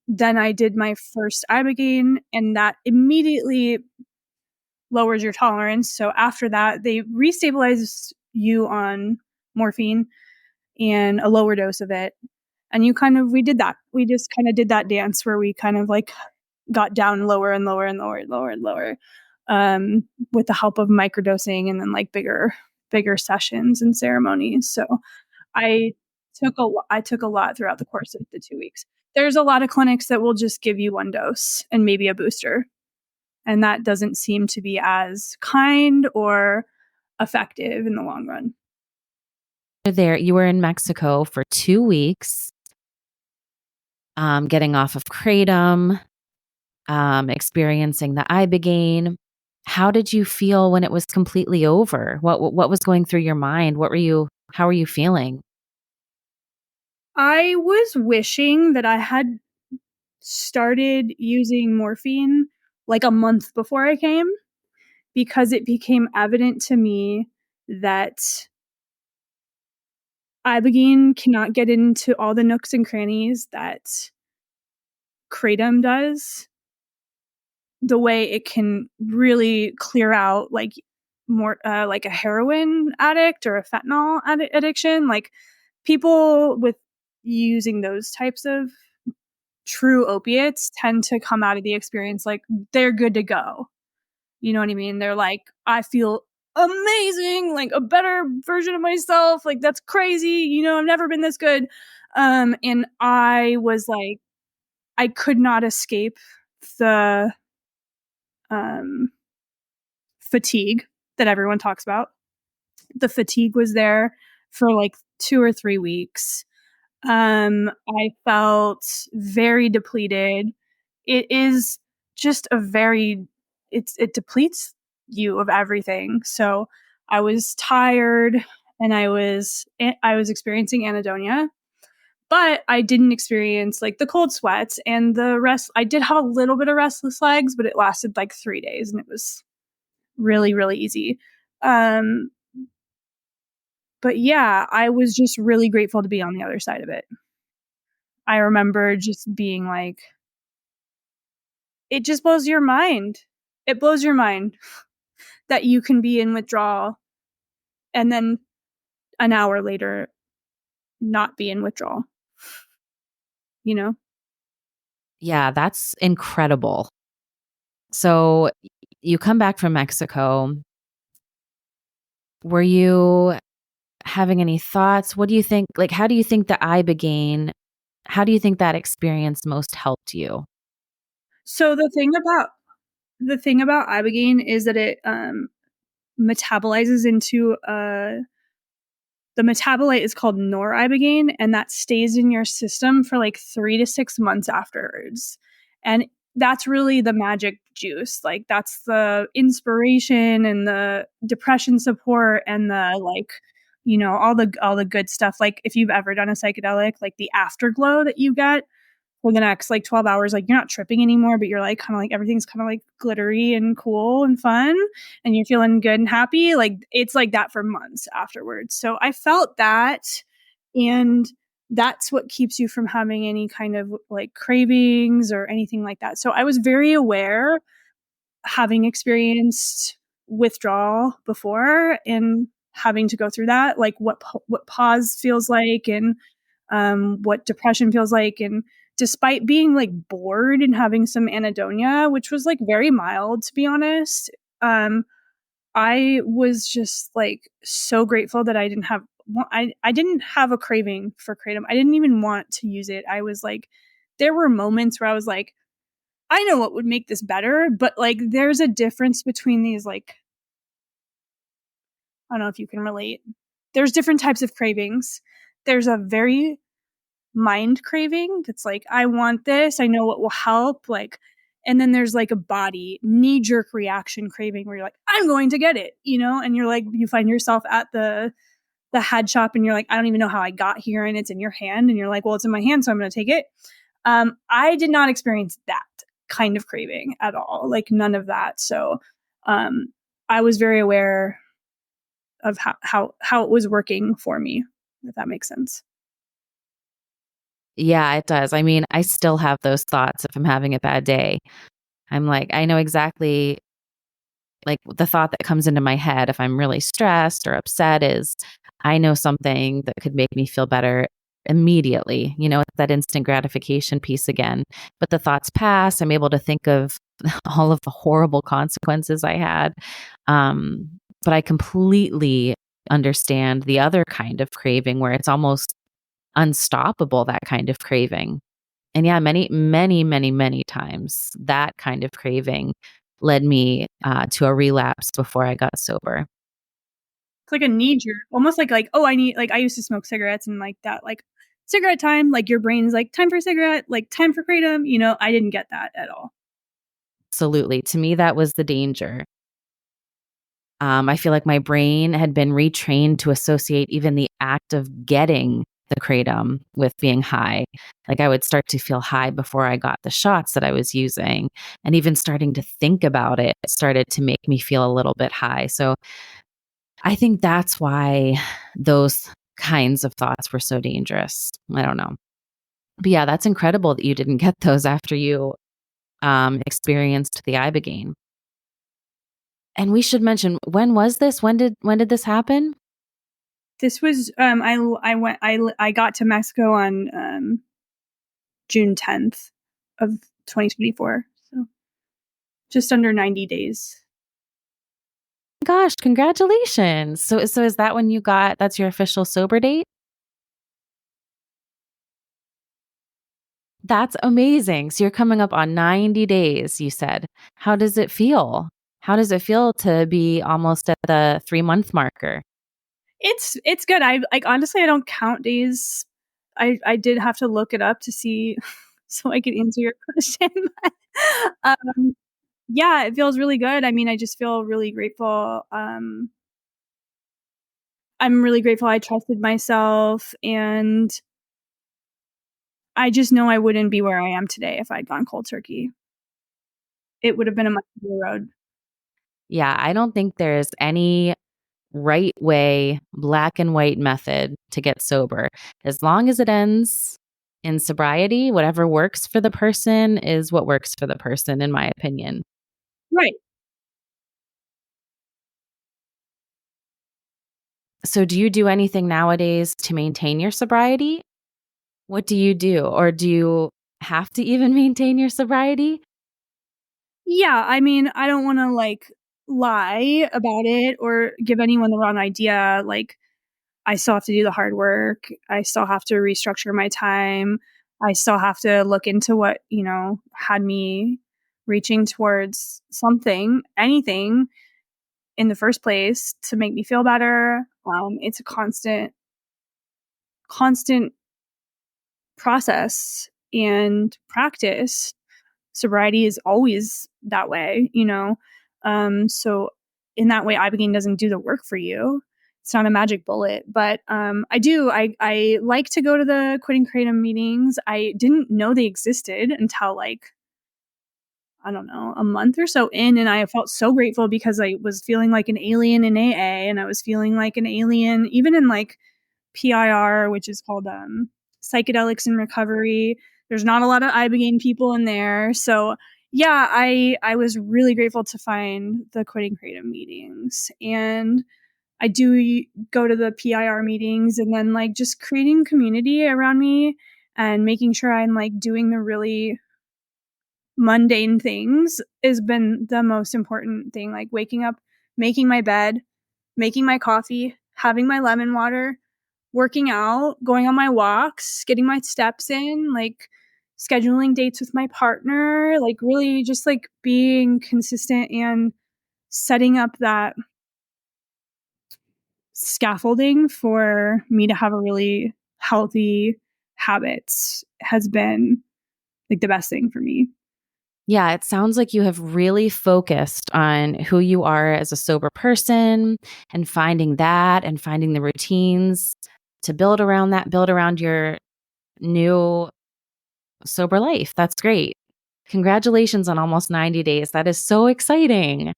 then I did my first ibogaine, and that immediately lowers your tolerance. So after that, they restabilize you on morphine and a lower dose of it. And we did that. We just kind of did that dance where we kind of like got down lower and lower and lower and lower and lower, with the help of microdosing and then like bigger sessions and ceremonies. So I took a lot throughout the course of the 2 weeks. There's a lot of clinics that will just give you one dose and maybe a booster. And that doesn't seem to be as kind or effective in the long run. You were in Mexico for 2 weeks, getting off of Kratom, experiencing the ibogaine. How did you feel when it was completely over? What was going through your mind? How were you feeling? I was wishing that I had started using morphine like a month before I came, because it became evident to me that ibogaine cannot get into all the nooks and crannies that kratom does, the way it can really clear out like more like a heroin addict or a fentanyl addiction. Like, people with using those types of true opiates tend to come out of the experience like they're good to go. You know what I mean? They're like, I feel amazing, like a better version of myself. Like, that's crazy. I've never been this good. And I was like, I could not escape the um, fatigue that everyone talks about. The fatigue was there for like 2 or 3 weeks. I felt very depleted. It is just it depletes you of everything. So I was tired, and I was experiencing anhedonia, but I didn't experience like the cold sweats and the rest. I did have a little bit of restless legs, but it lasted like 3 days, and it was really, really easy. Um, but yeah, I was just really grateful to be on the other side of it. I remember just being like, it just blows your mind. It blows your mind that you can be in withdrawal and then an hour later not be in withdrawal. You know? Yeah, that's incredible. So you come back from Mexico. Were you having any thoughts? What do you think? Like, how do you think how do you think that experience most helped you? So the thing about ibogaine is that it metabolizes into the metabolite is called noribogaine, and that stays in your system for like 3 to 6 months afterwards. And that's really the magic juice. Like, that's the inspiration and the depression support and the like, all the good stuff. Like, if you've ever done a psychedelic, like the afterglow that you get for the next like 12 hours, like you're not tripping anymore, but you're like kind of like everything's kind of like glittery and cool and fun, and you're feeling good and happy. Like, it's like that for months afterwards. So I felt that, and that's what keeps you from having any kind of like cravings or anything like that. So I was very aware, having experienced withdrawal before and having to go through that, like what pause feels like, and what depression feels like. And despite being like bored and having some anhedonia, which was like very mild, to be honest, I was just like so grateful that I didn't have a craving for kratom. I didn't even want to use it. I was like, there were moments where I was like, I know what would make this better, but like there's a difference between these, like, I don't know if you can relate. There's different types of cravings. There's a very mind craving that's like, I want this, I know what will help, like, and then there's like a body knee jerk reaction craving where you're like, I'm going to get it, and you're like, you find yourself at the head shop and you're like, I don't even know how I got here, and it's in your hand and you're like, well, it's in my hand, so I'm going to take it. I did not experience that kind of craving at all, like none of that. So I was very aware of how it was working for me, if that makes sense. Yeah, it does. I mean, I still have those thoughts if I'm having a bad day. I'm like, I know exactly, like, the thought that comes into my head if I'm really stressed or upset is, I know something that could make me feel better immediately. It's that instant gratification piece again. But the thoughts pass. I'm able to think of all of the horrible consequences I had. But I completely understand the other kind of craving where it's almost unstoppable, that kind of craving. And yeah, many, many, many, many times that kind of craving led me to a relapse before I got sober. It's like a knee jerk, almost like, oh, I need, like, I used to smoke cigarettes and like that, like cigarette time, like your brain's like time for a cigarette, like time for kratom. I didn't get that at all. Absolutely. To me, that was the danger. I feel like my brain had been retrained to associate even the act of getting the kratom with being high. Like I would start to feel high before I got the shots that I was using. And even starting to think about it started to make me feel a little bit high. So I think that's why those kinds of thoughts were so dangerous. I don't know. But yeah, that's incredible that you didn't get those after you experienced the ibogaine. And we should mention, when was this? When did this happen? This was I got to Mexico on June 10th of 2024. So just under 90 days. Gosh, congratulations. So is that when that's your official sober date? That's amazing. So you're coming up on 90 days, you said. How does it feel? How does it feel to be almost at the 3-month marker? It's good. I like, honestly, I don't count days. I did have to look it up to see so I could answer your question. Yeah, it feels really good. I mean, I just feel really grateful. I'm really grateful I trusted myself, and I just know I wouldn't be where I am today if I'd gone cold turkey. It would have been a much easier road. Yeah, I don't think there's any right way, black and white method to get sober. As long as it ends in sobriety, whatever works for the person is what works for the person, in my opinion. Right. So do you do anything nowadays to maintain your sobriety? What do you do? Or do you have to even maintain your sobriety? Yeah, I mean, I don't wanna, like, lie about it or give anyone the wrong idea. Like, I still have to do the hard work. I still have to restructure my time. I still have to look into what, had me reaching towards something, anything in the first place to make me feel better. It's a constant process and practice. Sobriety is always that way. So in that way, ibogaine doesn't do the work for you. It's not a magic bullet, but I like to go to the quitting kratom meetings. I didn't know they existed until, like, I don't know, a month or so in, and I felt so grateful because I was feeling like an alien in AA, and I was feeling like an alien even in, like, PIR, which is called psychedelics in recovery. There's not a lot of ibogaine people in there. So yeah, I was really grateful to find the quitting kratom meetings. And I do go to the PIR meetings, and then, like, just creating community around me and making sure I'm, like, doing the really mundane things has been the most important thing. Like waking up, making my bed, making my coffee, having my lemon water, working out, going on my walks, getting my steps in, like scheduling dates with my partner, like really just like being consistent and setting up that scaffolding for me to have a really healthy habits has been like the best thing for me. Yeah, it sounds like you have really focused on who you are as a sober person and finding the routines to build around that, build around your new sober life. That's great. Congratulations on almost 90 days. That is so exciting.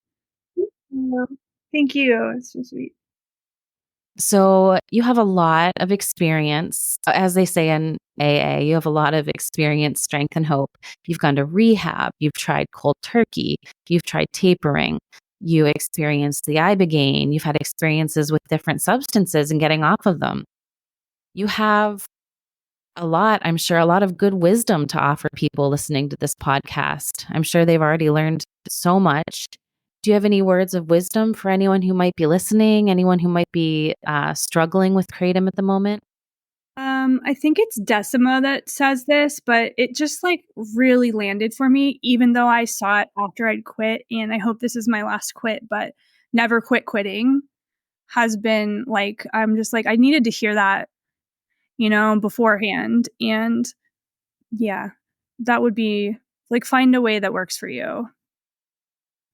Yeah. Thank you. It's so sweet. So you have a lot of experience, as they say in AA, you have a lot of experience, strength, and hope. You've gone to rehab, you've tried cold turkey, you've tried tapering, you experienced the ibogaine, you've had experiences with different substances and getting off of them. You have I'm sure, a lot of good wisdom to offer people listening to this podcast. I'm sure they've already learned so much. Do you have any words of wisdom for anyone who might be listening, anyone who might be struggling with kratom at the moment? I think it's Decima that says this, but it just like really landed for me, even though I saw it after I'd quit. And I hope this is my last quit, but never quit quitting has been like, I'm just like, I needed to hear that, beforehand. And yeah, that would be like, find a way that works for you.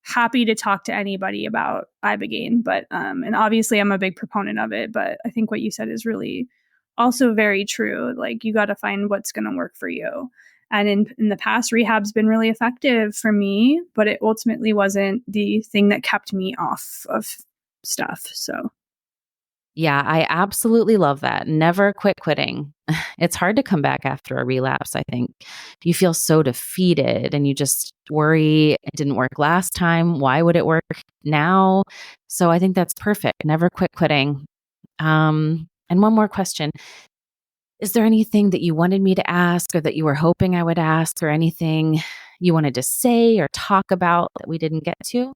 Happy to talk to anybody about ibogaine, but and obviously I'm a big proponent of it, but I think what you said is really also very true. Like, you got to find what's going to work for you. And in the past, rehab's been really effective for me, but it ultimately wasn't the thing that kept me off of stuff. So Yeah, I absolutely love that. Never quit quitting. It's hard to come back after a relapse, I think. You feel so defeated and you just worry it didn't work last time. Why would it work now? So I think that's perfect. Never quit quitting. And one more question. Is there anything that you wanted me to ask or that you were hoping I would ask or anything you wanted to say or talk about that we didn't get to?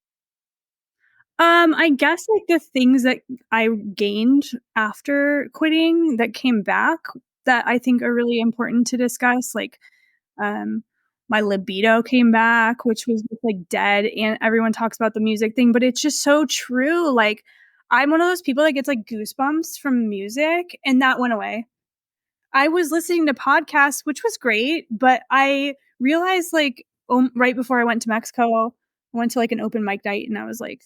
I guess like the things that I gained after quitting that came back that I think are really important to discuss, like um my libido came back, which was just, like, dead, and everyone talks about the music thing, but it's just so true. Like, I'm one of those people that gets like goosebumps from music, and that went away. I was listening to podcasts, which was great, but I realized like right before I went to Mexico, I went to like an open mic night, and I was like,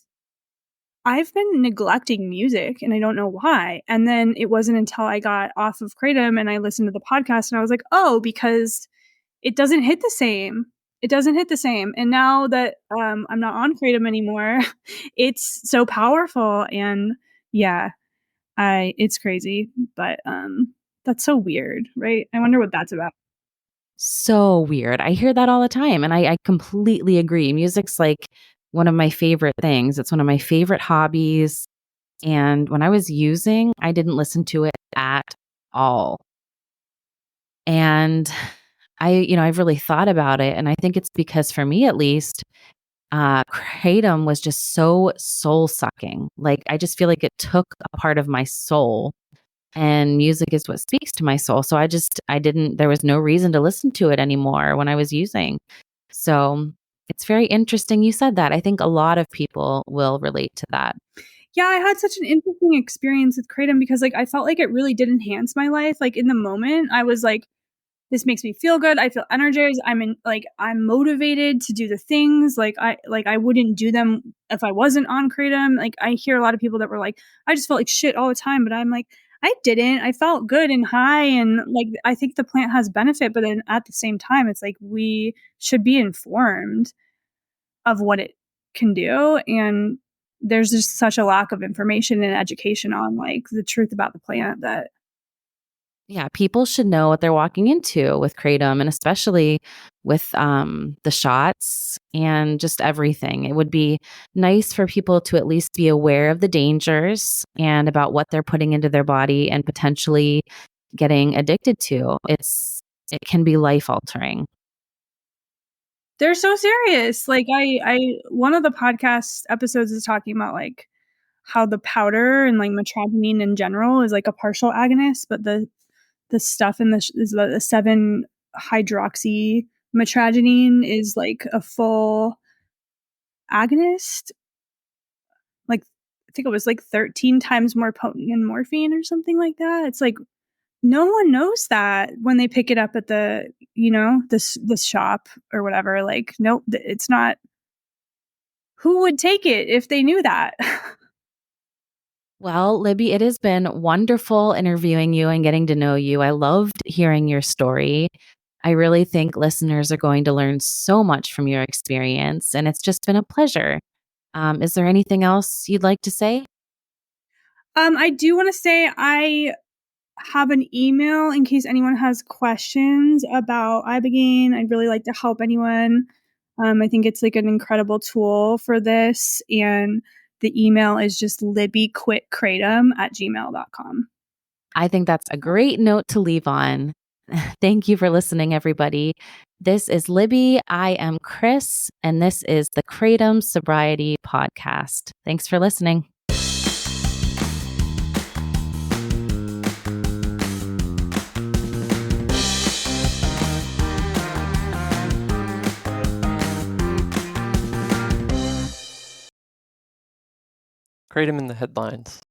I've been neglecting music and I don't know why. And then it wasn't until I got off of Kratom and I listened to the podcast and I was like, oh, because it doesn't hit the same. It doesn't hit the same. And now that I'm not on Kratom anymore, it's so powerful. And yeah, it's crazy, but that's so weird, right? I wonder what that's about. So weird. I hear that all the time. And I completely agree. Music's like one of my favorite things. It's one of my favorite hobbies. And when I was using, I didn't listen to it at all. And I've really thought about it. And I think it's because for me, at least, Kratom was just so soul sucking. Like, I just feel like it took a part of my soul, and music is what speaks to my soul. So there was no reason to listen to it anymore when I was using. So it's very interesting you said that. I think a lot of people will relate to that. Yeah, I had such an interesting experience with Kratom because like I felt like it really did enhance my life. Like in the moment, I was like, this makes me feel good. I feel energized. I'm motivated to do the things. I wouldn't do them if I wasn't on Kratom. Like, I hear a lot of people that were like, I just felt like shit all the time, but I'm like, I didn't. I felt good and high, and like I think the plant has benefit, but then at the same time, it's like we should be informed of what it can do, and there's just such a lack of information and education on like the truth about the plant that Yeah, people should know what they're walking into with Kratom, and especially with the shots and just everything. It would be nice for people to at least be aware of the dangers and about what they're putting into their body and potentially getting addicted to. It can be life altering. they're so serious. Like I one of the podcast episodes is talking about like how the powder and like metroidine in general is like a partial agonist, but the stuff in is the 7 hydroxy metroidine is like a full agonist. Like, I think it was like 13 times more potent than morphine or something like that. It's like no one knows that when they pick it up at the this shop or whatever. Like, nope, it's not. Who would take it if they knew that? Well, Libby, it has been wonderful interviewing you and getting to know you. I loved hearing your story. I really think listeners are going to learn so much from your experience, and it's just been a pleasure. Is there anything else you'd like to say? I do want to say I have an email in case anyone has questions about ibogaine. I'd really like to help anyone. I think it's like an incredible tool for this, and the email is just libbyquitkratom@gmail.com. I think that's a great note to leave on. Thank you for listening, everybody. This is Libby. I am Chris, and this is the Kratom Sobriety Podcast. Thanks for listening. Kratom in the headlines.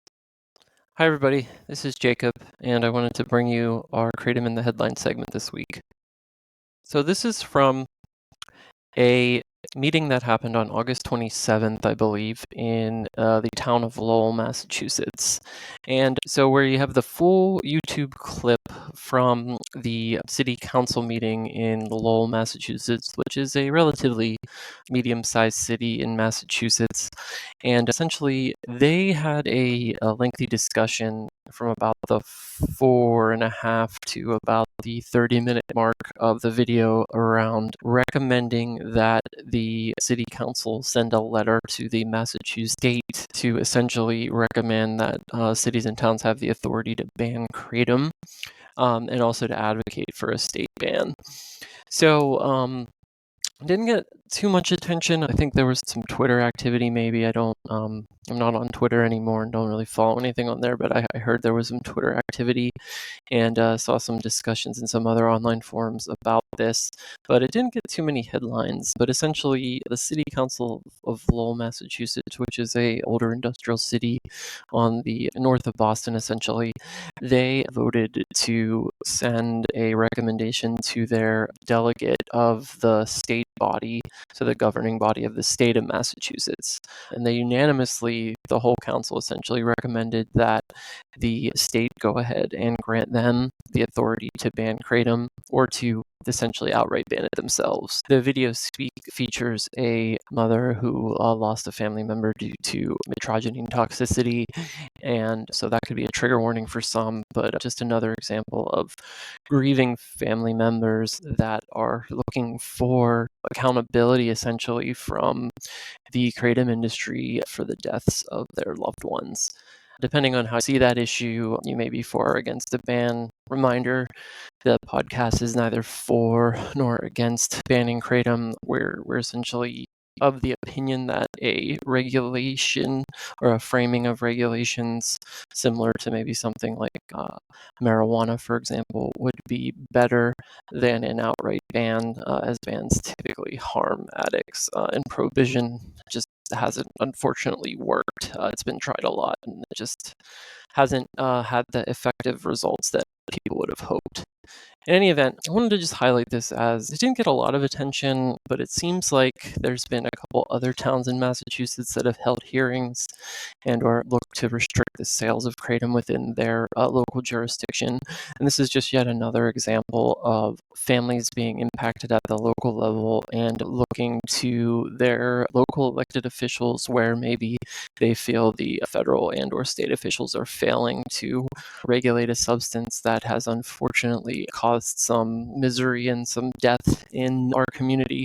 Hi, everybody. This is Jacob, and I wanted to bring you our Kratom in the headlines segment this week. So this is from a meeting that happened on August 27th, I believe, in the town of Lowell, Massachusetts. And so where you have the full YouTube clip from the city council meeting in Lowell, Massachusetts, which is a relatively medium-sized city in Massachusetts. And essentially, they had a lengthy discussion from about the 4.5 to about the 30-minute mark of the video around recommending that the city council send a letter to the Massachusetts state to essentially recommend that cities and towns have the authority to ban kratom, and also to advocate for a state ban. So didn't get too much attention. I think there was some Twitter activity maybe. I'm not on Twitter anymore and don't really follow anything on there, but I heard there was some Twitter activity and saw some discussions in some other online forums about this, but it didn't get too many headlines. But essentially, the City Council of Lowell, Massachusetts, which is a older industrial city on the north of Boston, essentially, they voted to send a recommendation to their delegate of the state body, so the governing body of the state of Massachusetts. And they unanimously, the whole council essentially recommended that the state go ahead and grant them the authority to ban kratom or to essentially outright ban it themselves. The video features a mother who lost a family member due to mitragynine toxicity, and so that could be a trigger warning for some, but just another example of grieving family members that are looking for accountability essentially from the kratom industry for the deaths of their loved ones. Depending on how you see that issue, you may be for or against the ban. Reminder, the podcast is neither for nor against banning kratom. We're essentially of the opinion that a regulation or a framing of regulations similar to maybe something like marijuana, for example, would be better than an outright ban, as bans typically harm addicts, and prohibition just hasn't unfortunately worked. It's been tried a lot and it just hasn't had the effective results that people would have hoped. In any event, I wanted to just highlight this as it didn't get a lot of attention, but it seems like there's been a couple other towns in Massachusetts that have held hearings and or looked to restrict the sales of kratom within their local jurisdiction. And this is just yet another example of families being impacted at the local level and looking to their local elected officials where maybe they feel the federal and or state officials are failing to regulate a substance that has unfortunately caused some misery and some death in our community.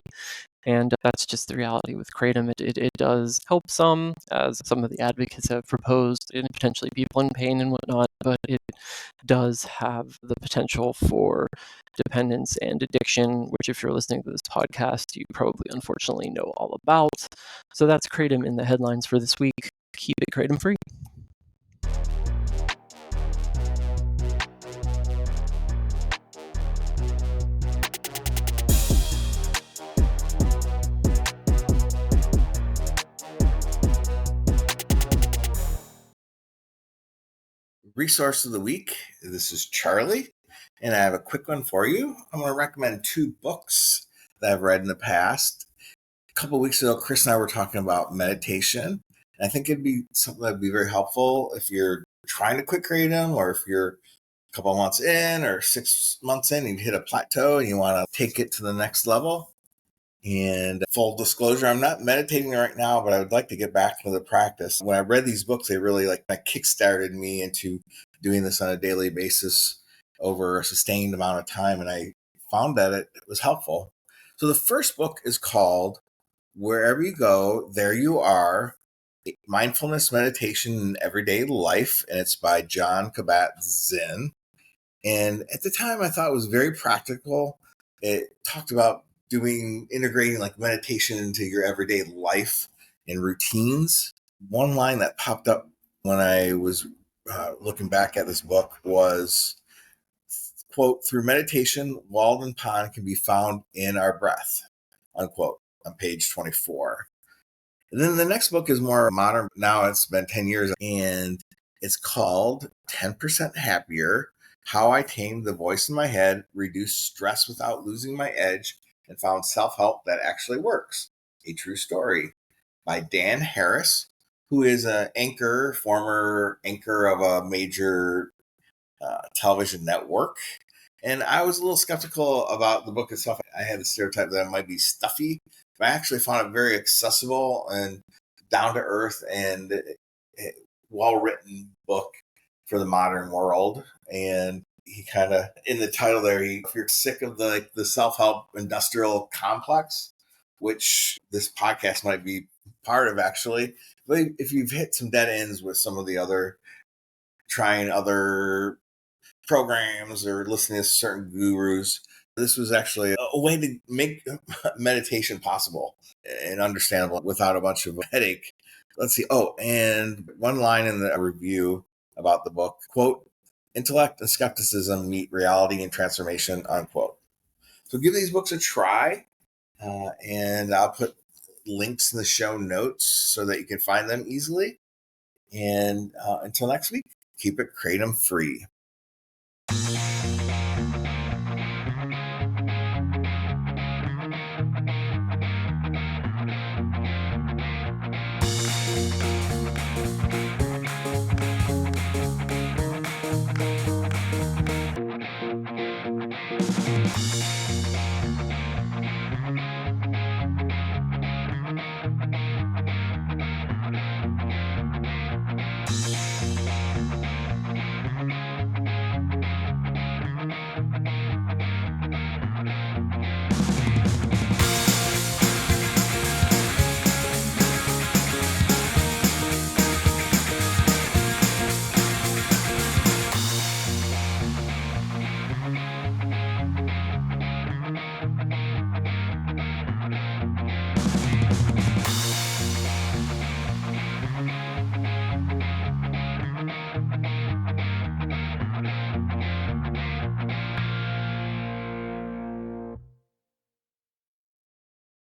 And that's just the reality with kratom. It does help some, as some of the advocates have proposed, and potentially people in pain and whatnot, but it does have the potential for dependence and addiction, which if you're listening to this podcast, you probably unfortunately know all about. So that's kratom in the headlines for this week. Keep it kratom free. Resource of the week. This is Charlie, and I have a quick one for you. I'm going to recommend 2 books that I've read in the past. A couple of weeks ago, Chris and I were talking about meditation, and I think it'd be something that'd be very helpful if you're trying to quit kratom, or if you're a couple of months in or 6 months in, and you hit a plateau and you want to take it to the next level. And full disclosure, I'm not meditating right now, but I would like to get back into the practice. When I read these books, they really kickstarted me into doing this on a daily basis over a sustained amount of time. And I found that it was helpful. So the first book is called Wherever You Go, There You Are, Mindfulness Meditation in Everyday Life. And it's by Jon Kabat-Zinn. And at the time, I thought it was very practical. It talked about integrating meditation into your everyday life and routines. One line that popped up when I was looking back at this book was, quote, "Through meditation, Walden Pond can be found in our breath," unquote, on page 24. And then the next book is more modern. Now it's been 10 years, and it's called 10% Happier: How I Tamed the Voice in My Head, Reduced Stress Without Losing My Edge, and Found Self-Help That Actually Works. A True Story, by Dan Harris, who is an anchor, former anchor of a major television network. And I was a little skeptical about the book itself. I had the stereotype that it might be stuffy, but I actually found it very accessible and down to earth and well-written book for the modern world. And he kind of, in the title there, if you're sick of the self-help industrial complex, which this podcast might be part of actually, but if you've hit some dead ends with some of the other, trying other programs or listening to certain gurus, this was actually a way to make meditation possible and understandable without a bunch of headache. Let's see. Oh, and one line in the review about the book, quote, "Intellect and skepticism meet reality and transformation," unquote. So give these books a try, and I'll put links in the show notes so that you can find them easily. And until next week, keep it kratom free.